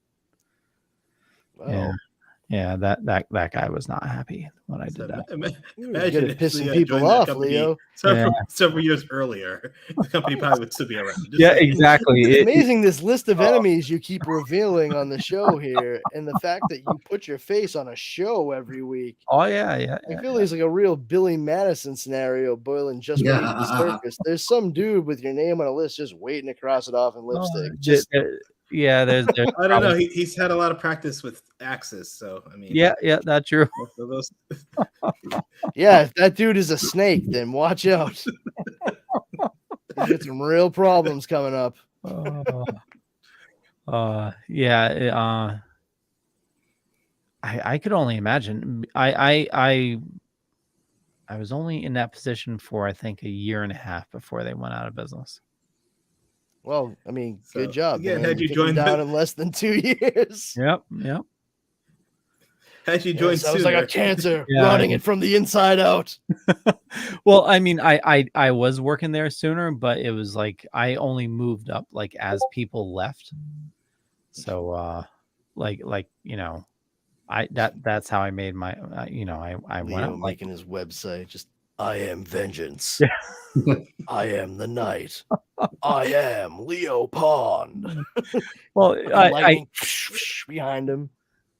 that guy was not happy when I did that. Imagine it pissing people off, Leo. Several years earlier, the company probably would still be around. Exactly. It's amazing this list of enemies you keep revealing on the show here, and the fact that you put your face on a show every week. Oh yeah. I feel there's like a real Billy Madison scenario boiling just beneath the surface. There's some dude with your name on a list just waiting to cross it off in lipstick. There's I don't know. He's had a lot of practice with Axis, so I mean. Yeah, that's true. Yeah, if that dude is a snake, then watch out. You get some real problems coming up. I could only imagine. I was only in that position for I think 1.5 years before they went out of business. Well, I mean, good job. Again, man. had you Took joined him down in less than 2 years. Yep. Had you joined sounds sooner. like a cancer rotting it from the inside out. Well, I mean, I was working there sooner, but it was like I only moved up like as people left. So that's how I made my I went up making his website just I am vengeance. I am the night. I am Leo Pond. Well, I behind him.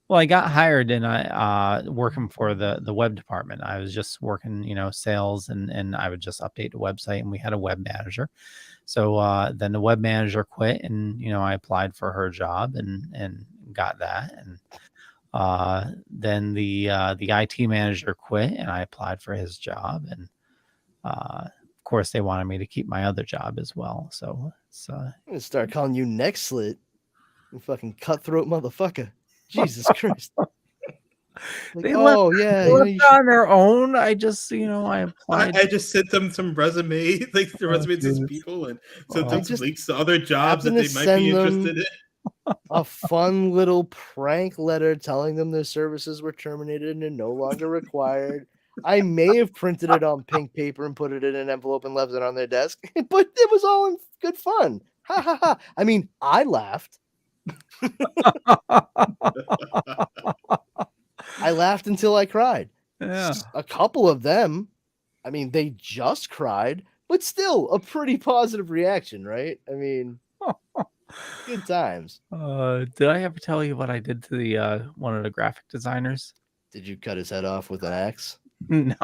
Well, I got hired and I working for the web department. I was just working, sales and I would just update the website, and we had a web manager. So then the web manager quit, and I applied for her job and got that. And then the IT manager quit, and I applied for his job, and of course they wanted me to keep my other job as well. So it's I'm gonna start calling you Neck Slit, you fucking cutthroat motherfucker. Jesus Christ. They left on their own. I just, I applied. I just sent them some resumes to some people, and sent them some links to other jobs that they might be interested in. A fun little prank letter telling them their services were terminated and no longer required. I may have printed it on pink paper and put it in an envelope and left it on their desk, but it was all in good fun. Ha ha ha. I mean, I laughed. I laughed until I cried. Yeah. A couple of them, I mean, they just cried, but still a pretty positive reaction, right? I mean, good times. Did I ever tell you what I did to the one of the graphic designers? Did you cut his head off with an axe? No.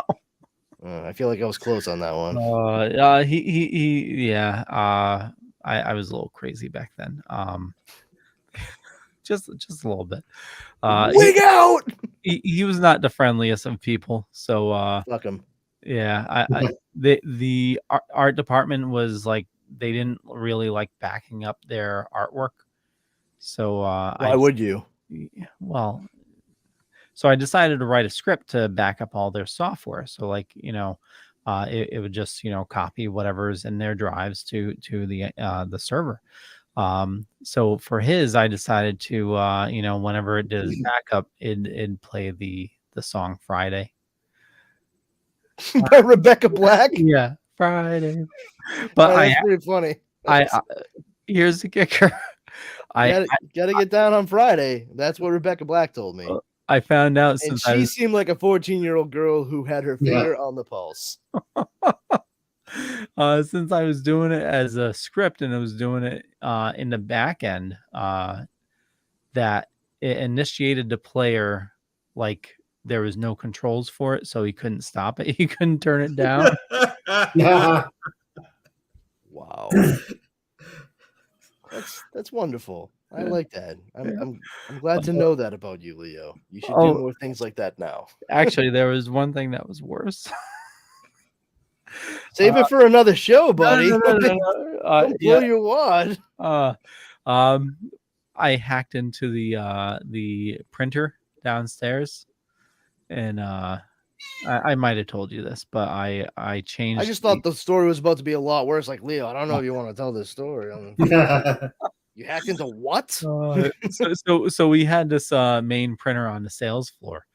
I feel like I was close on that one. I was a little crazy back then. Just a little bit. Wig out. He was not the friendliest of people. So fuck him. Yeah, the art department was like they didn't really like backing up their artwork. So why would you? Well, so I decided to write a script to back up all their software. So like it would just copy whatever's in their drives to the server. So for his, I decided to, whenever it did his backup, it'd play the song Friday. By Rebecca Black. Yeah, Friday. But that's pretty funny. Here's the kicker. Gotta get down on Friday. That's what Rebecca Black told me. I found out And since she seemed like a 14-year-old girl who had her finger on the pulse. Since I was doing it as a script and I was doing it in the back end, that it initiated the player like there was no controls for it, so he couldn't stop it. He couldn't turn it down. Yeah. Wow. That's wonderful. I like that. I'm glad to know that about you, Leo. You should do more things like that now. Actually, there was one thing that was worse. Save it for another show, buddy. No. Don't blow your wad. I hacked into the printer downstairs, and I might have told you this, but I changed. I just thought the story was about to be a lot worse. Like, Leo, I don't know if you want to tell this story. You hacked into what? So we had this main printer on the sales floor,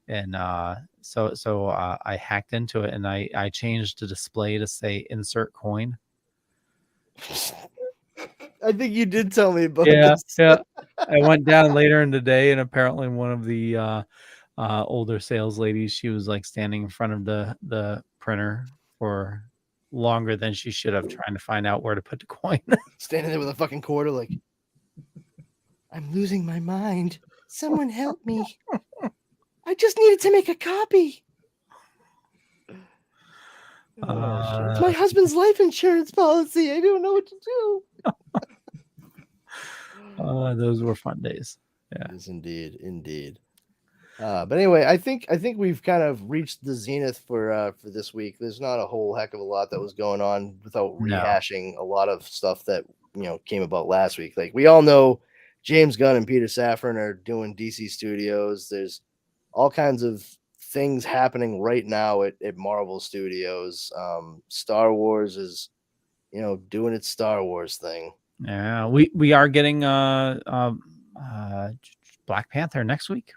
and so I hacked into it, and I changed the display to say insert coin. I think you did tell me about this. Yeah. I went down later in the day, and apparently one of the older sales ladies, she was like standing in front of the printer for longer than she should have, trying to find out where to put the coin. Standing there with a fucking quarter, like, I'm losing my mind. Someone help me. I just needed to make a copy. It's my husband's life insurance policy. I don't know what to do. Those were fun days. Yeah. Yes, indeed. But anyway, I think we've kind of reached the zenith for this week. There's not a whole heck of a lot that was going on without rehashing a lot of stuff that came about last week. Like, we all know James Gunn and Peter Safran are doing DC Studios. There's all kinds of things happening right now at Marvel Studios. Star Wars is doing its Star Wars thing. Yeah, we are getting Black Panther next week.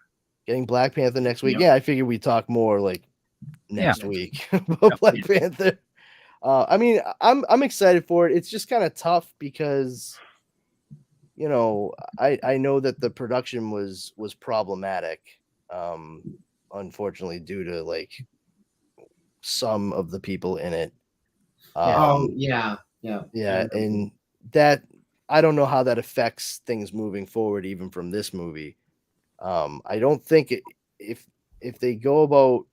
Getting Black Panther next week. Yeah, I figured we'd talk more like next week about Black Panther. I mean, I'm excited for it. It's just kind of tough because I know that the production was problematic, unfortunately, due to like some of the people in it. Yeah, and that I don't know how that affects things moving forward, even from this movie. I don't think if they go about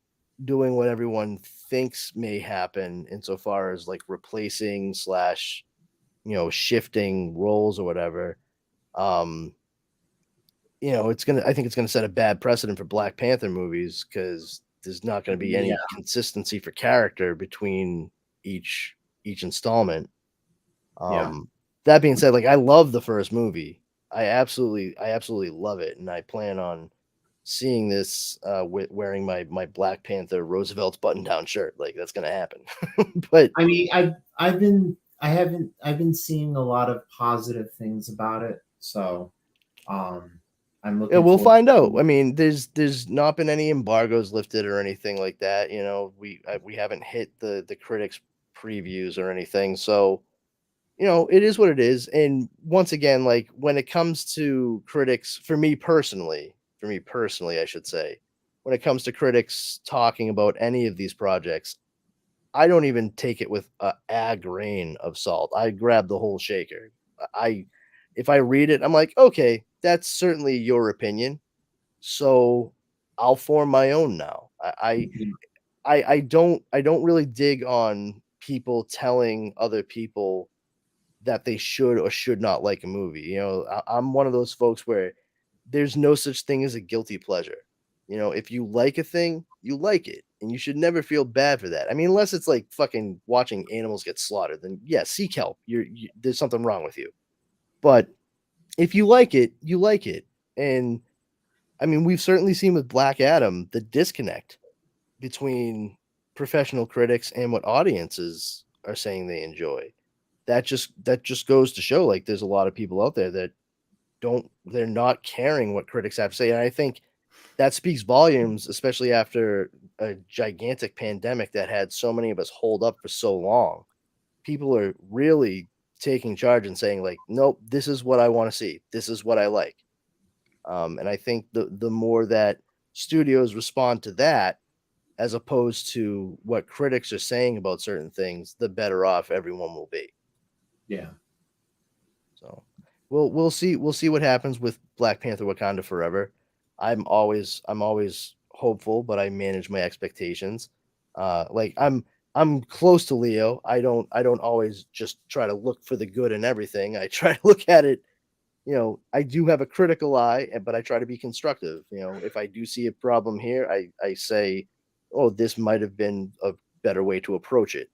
doing what everyone thinks may happen insofar as like replacing / shifting roles or whatever, I think it's gonna set a bad precedent for Black Panther movies, because there's not going to be any consistency for character between each installment. That being said, like, I love the first movie. I absolutely love it, and I plan on seeing this wearing my Black Panther Roosevelt's button-down shirt. Like, that's gonna happen. But I mean, I've been seeing a lot of positive things about it, so I'm looking. Yeah, we'll find out. I mean, there's not been any embargoes lifted or anything like that. We haven't hit the critics' previews or anything, so it is what it is. And once again, like, when it comes to critics, for me personally, I should say, when it comes to critics talking about any of these projects, I don't even take it with a grain of salt. I grab the whole shaker. If I read it, I'm like, okay, that's certainly your opinion, so I'll form my own now. I don't really dig on people telling other people that they should or should not like a movie. I'm one of those folks where there's no such thing as a guilty pleasure. If you like a thing, you like it, and you should never feel bad for that. I mean, unless it's like fucking watching animals get slaughtered, then yeah, seek help. There's something wrong with you. But if you like it, you like it. And I mean, we've certainly seen with Black Adam the disconnect between professional critics and what audiences are saying they enjoy. that just goes to show, like, there's a lot of people out there that they're not caring what critics have to say. And I think that speaks volumes, especially after a gigantic pandemic that had so many of us holed up for so long. People are really taking charge and saying, like, nope, this is what I want to see. This is what I like. And I think the more that studios respond to that, as opposed to what critics are saying about certain things, the better off everyone will be. Yeah. So we'll see what happens with Black Panther: Wakanda Forever. I'm always hopeful, but I manage my expectations. Like I'm close to Leo. I don't always just try to look for the good in everything. I try to look at it. I do have a critical eye, but I try to be constructive. If I do see a problem here, I say, oh, this might have been a better way to approach it.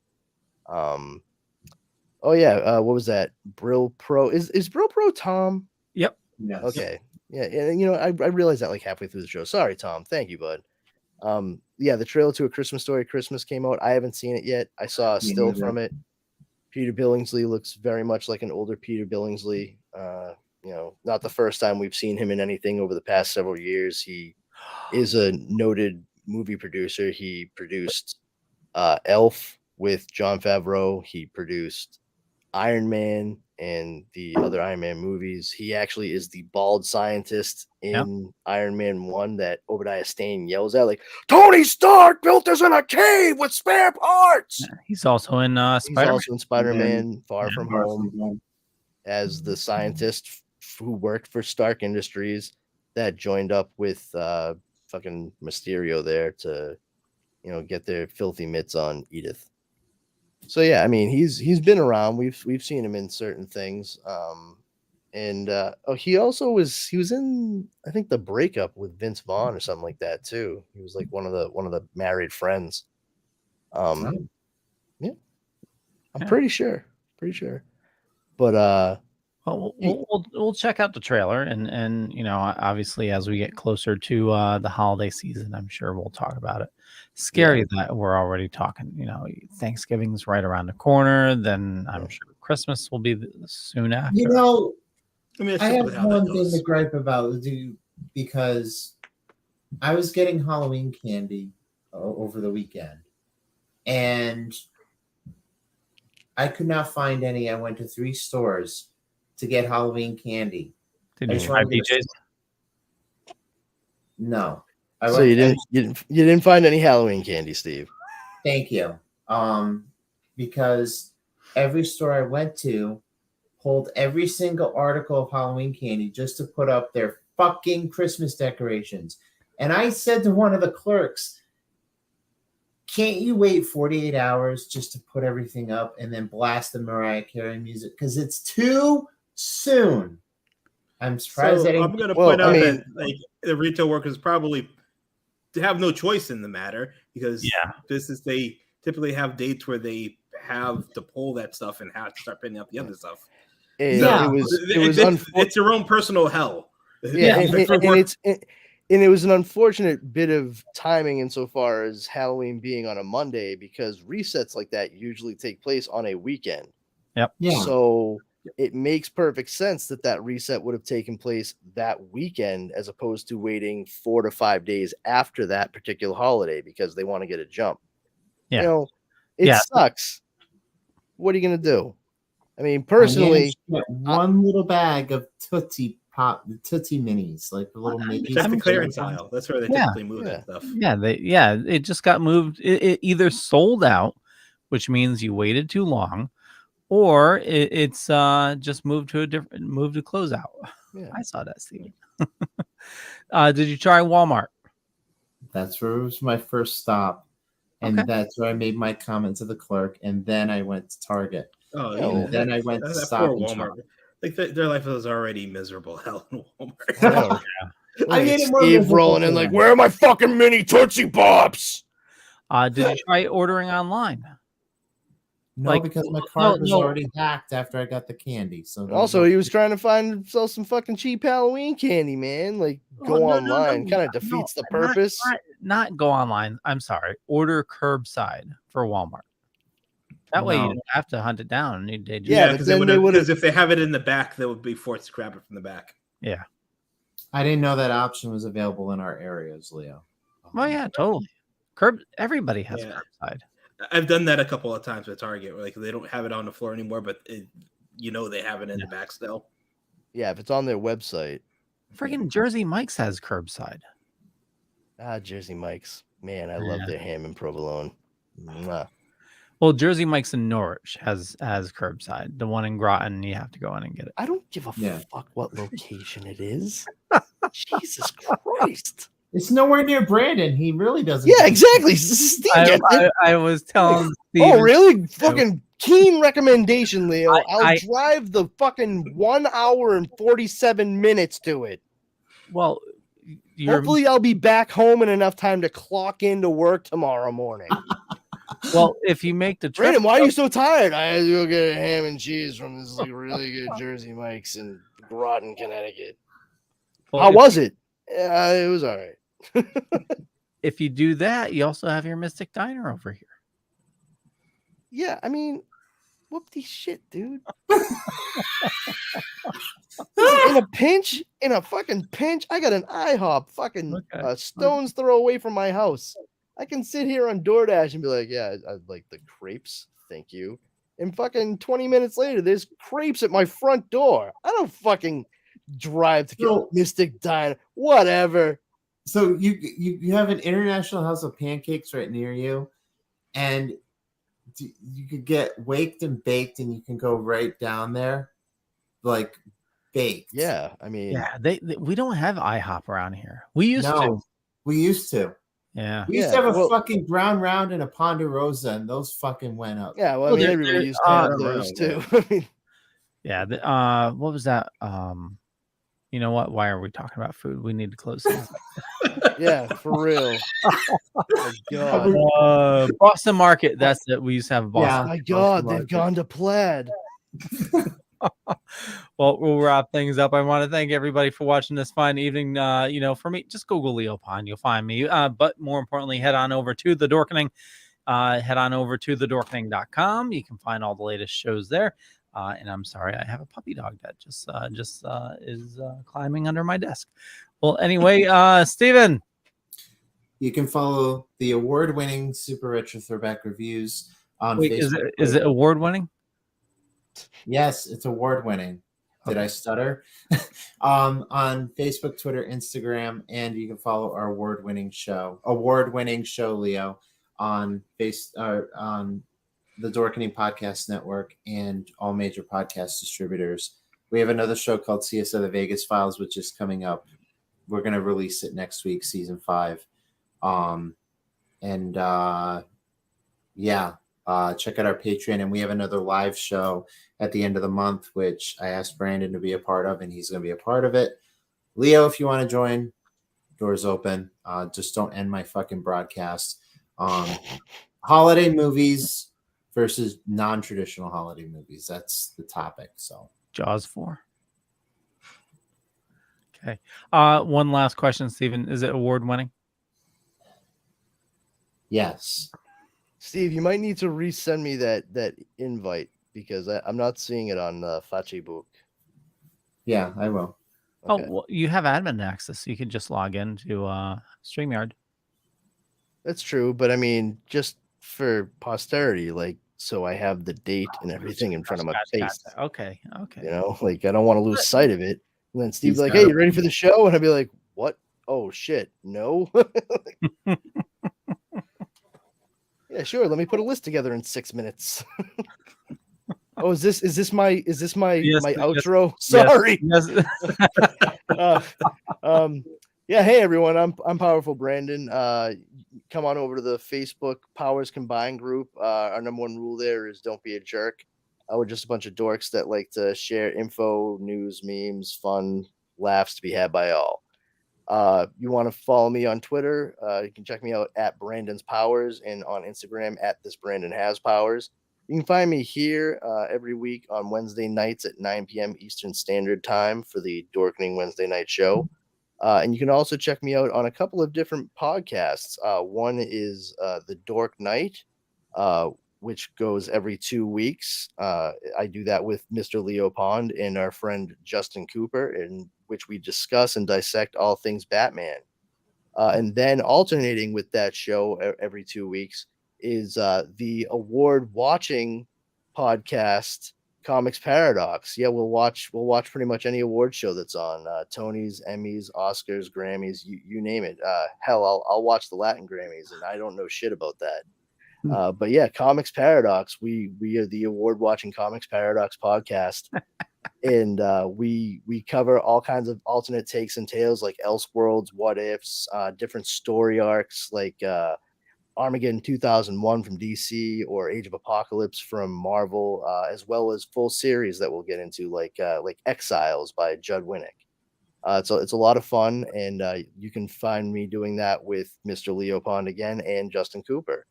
Oh yeah, what was that? Brill Pro is Brill Pro Tom? Yep. Yes. Okay. Yeah, and I realized that like halfway through the show. Sorry, Tom. Thank you, bud. Yeah, the trailer to A Christmas Story Christmas came out. I haven't seen it yet. I saw a still from it. Peter Billingsley looks very much like an older Peter Billingsley. Not the first time we've seen him in anything over the past several years. He is a noted movie producer. He produced Elf with Jon Favreau. He produced Iron Man and the other Iron Man movies. He actually is the bald scientist in Iron Man 1 that Obadiah Stane yells at, like, Tony Stark built us in a cave with spare parts. He's also in He's Spider-Man. also in Spider-Man Far From Home as the scientist who worked for Stark Industries that joined up with fucking Mysterio there to get their filthy mitts on Edith. So yeah, I mean he's been around. We've seen him in certain things. He was in, I think, The Breakup with Vince Vaughn or something like that too. He was like one of the married friends. Yeah, I'm pretty sure. But well, we'll check out the trailer, and obviously as we get closer to the holiday season, I'm sure we'll talk about it. Scary that we're already talking. Thanksgiving's right around the corner. Then I'm sure Christmas will be soon after. I have one thing to gripe about, because I was getting Halloween candy over the weekend, and I could not find any. I went to 3 stores to get Halloween candy. Did you try BJ's? No. So you didn't find any Halloween candy, Steve? Thank you. Because every store I went to pulled every single article of Halloween candy just to put up their fucking Christmas decorations. And I said to one of the clerks, can't you wait 48 hours just to put everything up and then blast the Mariah Carey music? Because it's too soon. I'm surprised. I'm going to point out that the retail workers probably have no choice in the matter, because they typically have dates where they have to pull that stuff and have to start putting up the other stuff. It's your own personal hell. Yeah, and it was an unfortunate bit of timing insofar as Halloween being on a Monday, because resets like that usually take place on a weekend. Yep. Yeah. So it makes perfect sense that reset would have taken place that weekend, as opposed to waiting 4 to 5 days after that particular holiday because they want to get a jump. Yeah. It sucks. What are you going to do? I mean, personally, one little bag of Tootsie Minis, like the little Mickey. That's the clearance aisle. That's where they typically move that stuff. It just got moved. It either sold out, which means you waited too long, or it's just moved to closeout. Yeah. I saw that, Steven. Did you try Walmart? That's where it was my first stop, and that's where I made my comment to the clerk, and then I went to Target. And then I went to Stop and Shop. Like their life was already miserable hell in Walmart. I made it more Steve rolling in like, where are my fucking mini Tootsie Pops? Did you try ordering online? No, because my card was already hacked after I got the candy. So also, he was trying to find himself some fucking cheap Halloween candy, man. Like, go online kind of defeats the purpose. Not go online. I'm sorry. Order curbside for Walmart. That way you No. don't have to hunt it down. They just, Yeah, but because then they would because if they have it in the back, they would be forced to grab it from the back. yeah. I didn't know that option was available in our areas, Leo. Well, yeah, totally. Everybody has Yeah. curbside. I've done that a couple of times with Target, where like they don't have it on the floor anymore, but they have it in the back still. Yeah, if it's on their website. Freaking Jersey Mike's has curbside. Jersey Mike's. Man, I love their ham and provolone. Mwah. Well, Jersey Mike's in Norwich has curbside. The one in Groton, you have to go in and get it. I don't give a fuck what location it is. Jesus Christ. It's nowhere near Brandon. He really doesn't. Yeah, exactly. Steve gets it. I was telling Steve. Oh, really? Fucking keen recommendation, Leo. I'll drive the fucking 1 hour and 47 minutes to it. Well, hopefully I'll be back home in enough time to clock into work tomorrow morning. Well, if you make the trip, Brandon, why are you so tired? I had to go get a ham and cheese from this like really good Jersey Mike's in Groton, Connecticut. How was it? It was all right. If you do that, you also have your Mystic Diner over here. Yeah, I mean, whoopty shit, dude. In a fucking pinch, I got an IHOP fucking stone's throw away from my house. I can sit here on DoorDash and be like, yeah, I'd like the crepes. Thank you. And fucking 20 minutes later, there's crepes at my front door. I don't fucking drive to get Mystic Diner. Whatever. So you have an International House of Pancakes right near you, and you could get waked and baked, and you can go right down there, like baked. Yeah, I mean, yeah, we don't have IHOP around here. We used to. We used to. Yeah, we used to have a fucking Brown Round and a Ponderosa, and those fucking went up. Yeah, well, I mean, everybody used to have those too. Yeah, what was that? You know what? Why are we talking about food? We need to close this. Yeah, for real. Oh, God. Boston Market. That's it. We used to have Boston. Yeah, my God, they've gone to Plaid. Well, we'll wrap things up. I want to thank everybody for watching this fine evening. For me, just Google Leo Pond. You'll find me. But more importantly, head on over to the Dorkening. Head on over to thedorkening.com. You can find all the latest shows there. And I'm sorry, I have a puppy dog that just is climbing under my desk. Well, anyway, Steven. You can follow the award-winning Super Retro Throwback Reviews on Facebook. Is it award-winning? Yes, it's award-winning. Did I stutter? On Facebook, Twitter, Instagram, and you can follow our award-winning show, Leo, on on the Dorkening Podcast Network and all major podcast distributors. We have another show called CSO The Vegas Files, which is coming up. We're going to release it next week, season 5. Check out our Patreon, and we have another live show at the end of the month, which I asked Brandon to be a part of, and he's going to be a part of it. Leo, if you want to join, doors open. Just don't end my fucking broadcast. Holiday movies versus non-traditional holiday movies. That's the topic. So Jaws 4. Okay. One last question, Steven. Is it award-winning? Yes. Steve, you might need to resend me that invite because I'm not seeing it on Facebook. Yeah, I will. Okay. Oh, well, you have admin access. You can just log into StreamYard. That's true, but I mean, just for posterity, like, so I have the date and everything in front of my face. Okay. You know, like I don't want to lose sight of it. And then Steve's like, "Hey, you ready for the show?" And I'd be like, "What? Oh shit, no." Yeah, sure. Let me put a list together in 6 minutes. Oh, is this my outro? Sorry. Yes. Yeah. Hey everyone, I'm Powerful Brandon. Come on over to the Facebook Powers Combined group. Our number one rule there is don't be a jerk. We're just a bunch of dorks that like to share info, news, memes, fun, laughs to be had by all. You want to follow me on Twitter? You can check me out at Brandon's Powers and on Instagram at This Brandon Has Powers. You can find me here every week on Wednesday nights at 9 p.m. Eastern Standard Time for the Dorkening Wednesday Night Show. And you can also check me out on a couple of different podcasts. One is The Dork Night, which goes every 2 weeks. I do that with Mr. Leo Pond and our friend Justin Cooper, in which we discuss and dissect all things Batman. And then alternating with that show every 2 weeks is the award watching podcast Comics Paradox. Yeah, we'll watch pretty much any award show that's on, Tonys, Emmys, Oscars, Grammys, you name it. Hell, I'll watch the Latin Grammys, and I don't know shit about that. But yeah, Comics Paradox. We are the award watching Comics Paradox podcast. And we cover all kinds of alternate takes and tales, like Elseworlds, What Ifs, different story arcs, like Armageddon 2001 from DC or Age of Apocalypse from Marvel, as well as full series that we'll get into, like Exiles by Judd Winnick. It's a lot of fun, and you can find me doing that with Mr. Leo Pond again and Justin Cooper.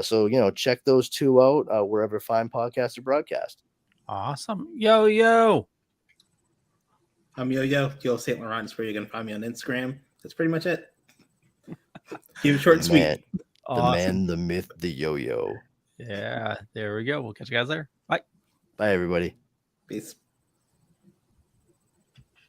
So check those two out wherever fine podcasts are broadcast. Awesome. Yo. I'm Yo St. Laurent is where you're gonna find me on Instagram. That's pretty much it. Keep it short and sweet. The man, the myth, the yo-yo. Yeah, there we go. We'll catch you guys there. Bye. Bye, everybody. Peace.